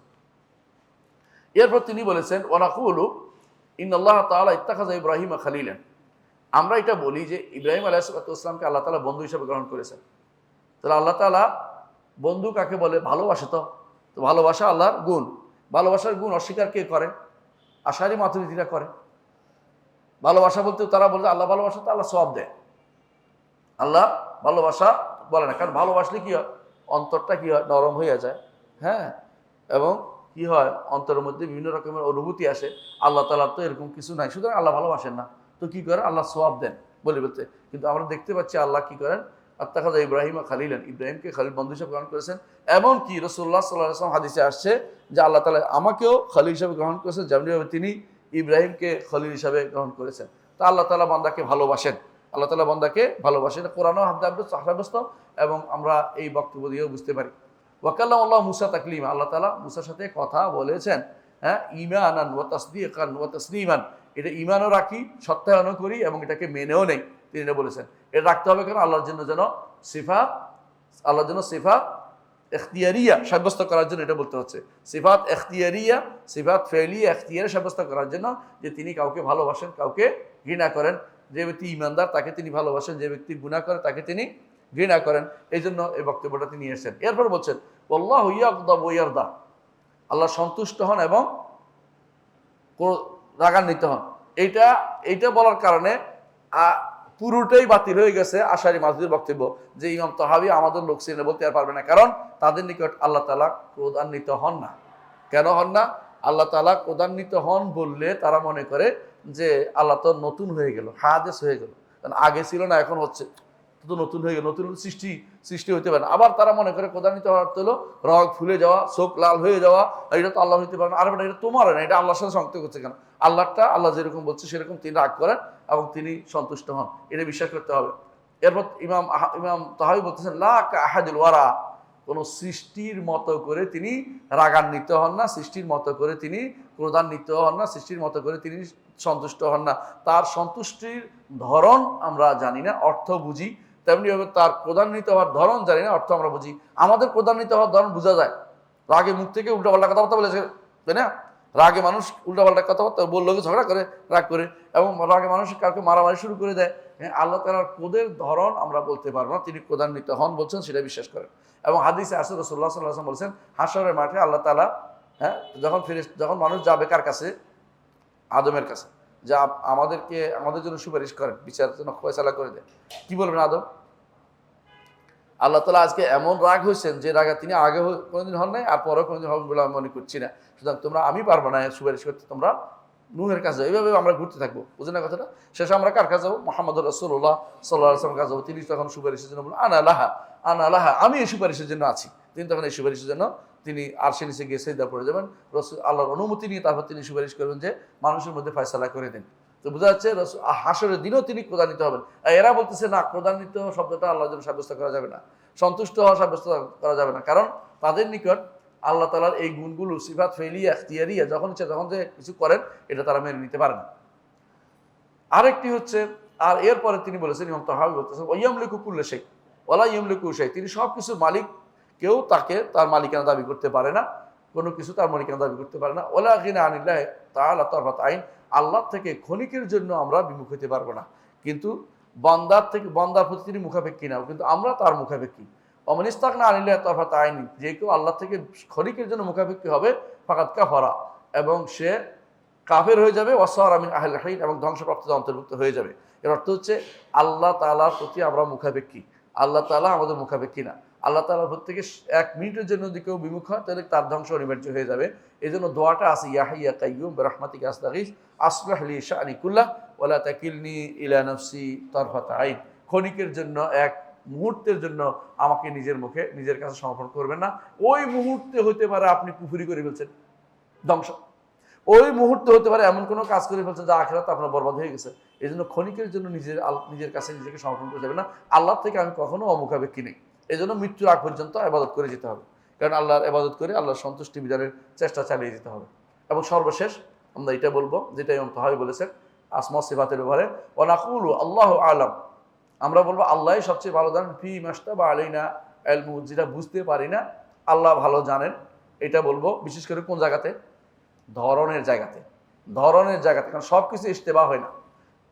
এরপর তিনি বলেছেন ওয়ানাকুলু ইন্নাল্লাহ তাআলা ইত্তাখাযা ইব্রাহিমা খালিলান, আমরা এটা বলি যে ইব্রাহিম আলাইহিস সালামকে আল্লাহ তাআলা বন্ধু হিসেবে গ্রহণ করেছেন। তাহলে আল্লাহ তাআলা বন্ধু কাকে বলে? ভালোবাসে। তো ভালোবাসা আল্লাহর গুণ, ভালোবাসার গুণ অস্বীকার কে করে? আশারি মাতুরিদিরা করে। ভালোবাসা বলতে তারা বলে আল্লাহ ভালোবাসা, তো আল্লাহ সওয়াব দেয়, আল্লাহ ভালোবাসা বলে না। কারণ ভালোবাসলে কি হয়? অন্তরটা কি হয়? নরম হয়ে যায়, হ্যাঁ, এবং কি হয়? অন্তরের মধ্যে বিভিন্ন রকমের অনুভূতি আসে। আল্লাহ তাআলার তো এরকম কিছু নাই, সুতরাং আল্লাহ ভালোবাসেন না, তো কি করে? আল্লাহ সওয়াব দেন বলতে। কিন্তু আমরা দেখতে পাচ্ছি আল্লাহ কি করেন? আত্তাখাযা ইব্রাহিমা খালিলান, ইব্রাহিমকে খালিল বন্ধু হিসেবে গ্রহণ করেছেন। এমনকি রাসূলুল্লাহ সাল্লাল্লাহু আলাইহি ওয়াসাল্লাম হাদিসে আসছে যে আল্লাহ তাআলা আমাকেও খলিল হিসেবে গ্রহণ করেছেন, যেমনিভাবে তিনি ইব্রাহিমকে খলিল হিসাবে গ্রহণ করেছেন। তা আল্লাহ তাআলা বান্দাকে ভালোবাসেন, আল্লাহ তাআলা বান্দাকে ভালোবাসেন। কোরআনও সাব্যস্ত, এবং আমরা এই বক্তব্য দিয়েও বুঝতে পারি। ওয়াকাল্লামু আল্লাহু মুসা তাকলিমা, আল্লাহ তাআলা মুসার সাথে কথা বলেছেন। হ্যাঁ, ঈমানান ওয়া তাসদীকান ওয়া তাসলিমান, এটা ঈমানও রাখি, সত্যায়নও করি এবং এটাকে মেনেও নেই। তিনি এটা বলেছেন। এটা রাখতে হবে কেন? আল্লাহর জন্য যেন সিফাত, আল্লাহর জন্য সিফাত এখতিয়ারিয়া সাব্যস্ত করার জন্য এটা বলতে হচ্ছে। সিফাত এখতিয়ারিয়া, সিফাত ফেলিয়া এখতিয়ারিয়া সাব্যস্ত করার জন্য, যে তিনি কাউকে ভালোবাসেন, কাউকে ঘৃণা করেন। যে ব্যক্তি ইমানদার তাকে তিনি ভালোবাসেন, যে ব্যক্তি গুনাহ করে তাকে তিনি ঘৃণা করেন। এই জন্য এই বক্তব্যটা তিনি এসেছেন। এরপর বলছেন আল্লাহু ইয়াগদাবু ওয়া ইয়ারদা, আল্লাহ সন্তুষ্ট হন এবং রাগান্বিত হন। এইটা বলার কারণে পুরোটাই বাতিল হয়ে গেছে আশারি মাযহাবের বক্তব্য যে ইমাম তাহাবী আমাদের লোক ছিলেন বলতে আর পারবে না, কারণ তাদের নিকট আল্লাহ তাআলা ক্রোধান্বিত হন না। কেন হন না? আল্লাহ তাআলা ক্রোধান্বিত হন বললে তারা মনে করে যে আল্লাহ তো নতুন হয়ে গেল, হাদেস হয়ে গেল, আগে ছিল না এখন হচ্ছে, তো নতুন হয়ে গেল, নতুন সৃষ্টি হতে পারে না। আবার তারা মনে করে ক্রোধান্বিত হওয়ার অর্থ হলো রগ ফুলে যাওয়া, চোখ লাল হয়ে যাওয়া, এটা তো আল্লাহ হইতে পারে না। আর এটা তোমার না, এটা আল্লাহর সাথে সংযুক্ত করছে কেন? আল্লাহটা আল্লাহ যেরকম বলছে সেরকম তিনি রাগ করেন এবং তিনি সন্তুষ্ট হন, এটা বিশ্বাস করতে হবে। এরপর ইমাম তাহাবী বলতেছেন লা কাআহাদিল ওয়ারা, কোনো সৃষ্টির মতো করে তিনি রাগান্বিত হন না, সৃষ্টির মতো করে তিনি ক্রোধান্বিত হন না, সৃষ্টির মতো করে তিনি সন্তুষ্ট হন না। তার সন্তুষ্টির ধরন আমরা জানি না, অর্থ বুঝি, তেমনিভাবে তার ক্রোধান্বিত হওয়ার ধরন জানি না, অর্থ আমরা বুঝি। আমাদের ক্রোধান্বিত হওয়ার ধরন বোঝা যায়, রাগে মুখ থেকে উল্টাপাল্টা কথাবার্তা বলেছে, তাই না? রাগে মানুষ উল্টাপাল্টা কথাবার্তা বললো, ঝগড়া করে, রাগ করে, এবং রাগে মানুষ কাউকে মারামারি শুরু করে দেয়। হ্যাঁ, আল্লাহ তাআলার ক্রোধের ধরন আমরা বলতে পারবো না, তিনি ক্রোধান্বিত হন বলছেন সেটা বিশ্বাস করেন। এবং হাদিসে আসে রাসূলুল্লাহ সাল্লাল্লাহু আলাইহি ওয়াসাল্লাম বলেছেন, হাশরের মাঠে আল্লাহ তাআলা, হ্যাঁ, যখন মানুষ যাবে কার কাছে? আদমের কাছে, যা আমাদের জন্য সুপারিশ করেন, বিচারের জন্য ফয়সালা করে দেন। কি বলবেন আদম? আল্লাহ তাআলা আজকে এমন রাগ হয়েছেন যে রাগে তিনি আগে কোনোদিন হন নাই আর পরেও কোনোদিন হবেন বলে আমি মনে করছি না। সুতরাং আমি পারবো না সুপারিশ করতে, তোমরা নূহের কাছে যাও। এইভাবে আমরা ঘুরতে থাকবো, বুঝে না কথাটা? শেষে আমরা কার কাছে যাবো? মুহাম্মদ রাসূলুল্লাহ সাল্লাল্লাহু আলাইহি ওয়াসাল্লামের কাছে যাবো। তিনি তখন সুপারিশের জন্য বললেন আনা লাহা, আমি এই সুপারিশের জন্য আছি। তিনি তখন এই সুপারিশের জন্য তিনি আরশের নিচে গিয়ে সিজদা পড়ে যাবেন, আল্লাহর অনুমতি নিয়ে তারপর তিনি সুপারিশ করবেন যে মানুষের মধ্যে ফয়সালা করে দেন। তো বোঝা যাচ্ছে হাশরের দিনও তিনি ক্রোধান্বিত হবেন। এরা বলতেছে না, ক্রোধান্বিত শব্দটা আল্লাহর জন্য সাব্যস্ত করা যাবে না, সন্তুষ্ট হওয়া সাব্যস্ত করা যাবে না, কারণ তাদের নিকট আল্লাহ তাআলার এই গুণগুলো সিফাত ফেলিয়া ইখতিয়ারিয়া যখন ইচ্ছা তখন যে কিছু করেন এটা তারা মেনে নিতে পারে না। আরেকটি হচ্ছে, আর এরপরে তিনি বলেছেন, ইমাম তাহাবী বলতেছেন ওয়ায়ামলিকু কুল্লা শাই ওয়ালা ইয়ামলিকু শাই, তিনি সব কিছুর মালিক, কেউ তাকে তার মালিকানা দাবি করতে পারে না, কোনো কিছু তার মালিকানা দাবি করতে পারে না। ওয়ালা গিনা আনিল্লাহি তাআলা তারফাত আইন, আল্লাহ থেকে ক্ষণিকের জন্য আমরা বিমুখ হতে পারবো না, কিন্তু বান্দার প্রতি তিনি মুখাপেক্ষী না, কিন্তু আমরা তার মুখাপেক্ষী। ওমান ইস্তাগনা আনিল্লাহি তারফাত আইন, যে কেউ আল্লাহ থেকে ক্ষণিকের জন্য মুখাপেক্ষী হবে, ফাকাদ কাফারা, এবং সে কাফের হয়ে যাবে, ওয়াসারা মিন আহলিল হাইন, এবং ধ্বংসপ্রাপ্তদের অন্তর্ভুক্ত হয়ে যাবে। এর অর্থ হচ্ছে আল্লাহ তাআলার প্রতি আমরা মুখাপেক্ষী, আল্লাহ তাআলা আমাদের মুখাপেক্ষী না। আল্লাহ তাআলার প্রতি থেকে 1 মিনিটের জন্য যদি কেউ বিমুখ হয় তাহলে তার ধ্বংস অনিবার্য হয়ে যাবে। এই জন্য দোয়াটা আছে, ইয়া হাইয়্যা কাইয়্যুম বিরহমাতিকা আস্তাগীথ আসলিহ লি শা'নি কুল্লাহ ওয়া লা তাকিলনি ইলা নাফসি তারফাত আইন, ক্ষণিকের জন্য, 1 মুহূর্তের জন্য আমাকে নিজের কাছে সমর্পণ করবেন না। ওই মুহূর্তে হতে পারে আপনি কুফরি করে ফেলছেন, ধ্বংস। ওই মুহূর্তে হতে পারে এমন কোনো কাজ করে ফেলছেন যা আখিরাতে আপনার বরবাদ হয়ে গেছে। এই জন্য ক্ষণিকের জন্য নিজের কাছে নিজেকে সমর্পণ করে যাবে না। আল্লাহ থেকে আমি কখনো অমুখাপেক্ষী নেই। এই জন্য মৃত্যুর আগ পর্যন্ত ইবাদত করে যেতে হবে, কারণ আল্লাহর ইবাদত করে আল্লাহর সন্তুষ্টি বিধানের চেষ্টা চালিয়ে যেতে হবে। এবং সর্বশেষ আমরা এটা বলবো, যেটা ইমাম তাহাবী বলেছেন আসমা সিফাতের ব্যাপারে, ওয়া নাকুলু আল্লাহু আ'লাম, আমরা বলবো আল্লাহই সবচেয়ে ভালো জানেন, ফি মাশতাবা আলাইনা ইলমু, যেটা বুঝতে পারি না আল্লাহ ভালো জানেন। এটা বলবো বিশেষ করে কোন জায়গাতে? ধরনের জায়গাতে, কারণ সব কিছু ইস্তেবা হয় না,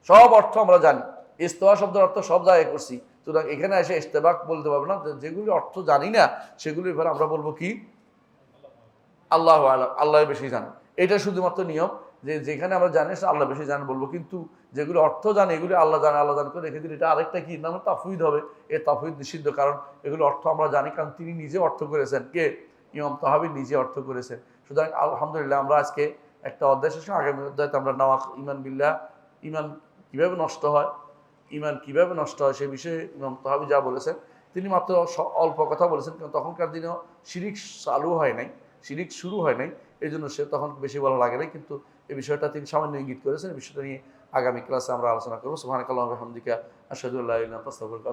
সব অর্থ আমরা জানি। ইস্তেবা শব্দের অর্থ সব জায়গায় করছি, সুতরাং এখানে এসে ইস্তেবাক বলতে পারবো না। যেগুলি অর্থ জানি না সেগুলির ব্যাপারে আমরা বলবো কি? আল্লাহু আ'লাম, আল্লাহ বেশি জানেন। এটা শুধুমাত্র নিয়ম, যে যেখানে আমরা জানি আল্লাহ বেশি জানেন বলবো, কিন্তু যেগুলো অর্থ জানে এগুলি আল্লাহ জানে করে রেখে দিলে এটা আরেকটা কি নাম? তাফউইদ হবে। এই তাফউইদ নিষিদ্ধ, কারণ এগুলো অর্থ আমরা জানি, কারণ তিনি নিজে অর্থ করেছেন। কে? ইমাম তাহাবী নিজে অর্থ করেছেন। সুতরাং আলহামদুলিল্লাহ আমরা আজকে একটা অধ্যায় শেষে আগামী অধ্যায়তে আমরা ঈমান বিল্লাহ, ঈমান কিভাবে নষ্ট হয় সে বিষয়ে ইমাম তাহাবী যা বলেছেন, তিনি মাত্র অল্প কথা বলেছেন, কারণ তখনকার দিনেও শিরিক শিরিক শুরু হয় নাই, এই জন্য সে তখন বেশি বলা লাগে নাই, কিন্তু এই বিষয়টা তিনি সামান্য ইঙ্গিত করেছেন। এই বিষয়টা নিয়ে আগামী ক্লাসে আমরা আলোচনা করবো। সুবহানাকাল্লাহু ওয়া বিহামদিকা আশহাদু আল্লা ইলাহা ইল্লা আনতা আস্তাগফিরুকা।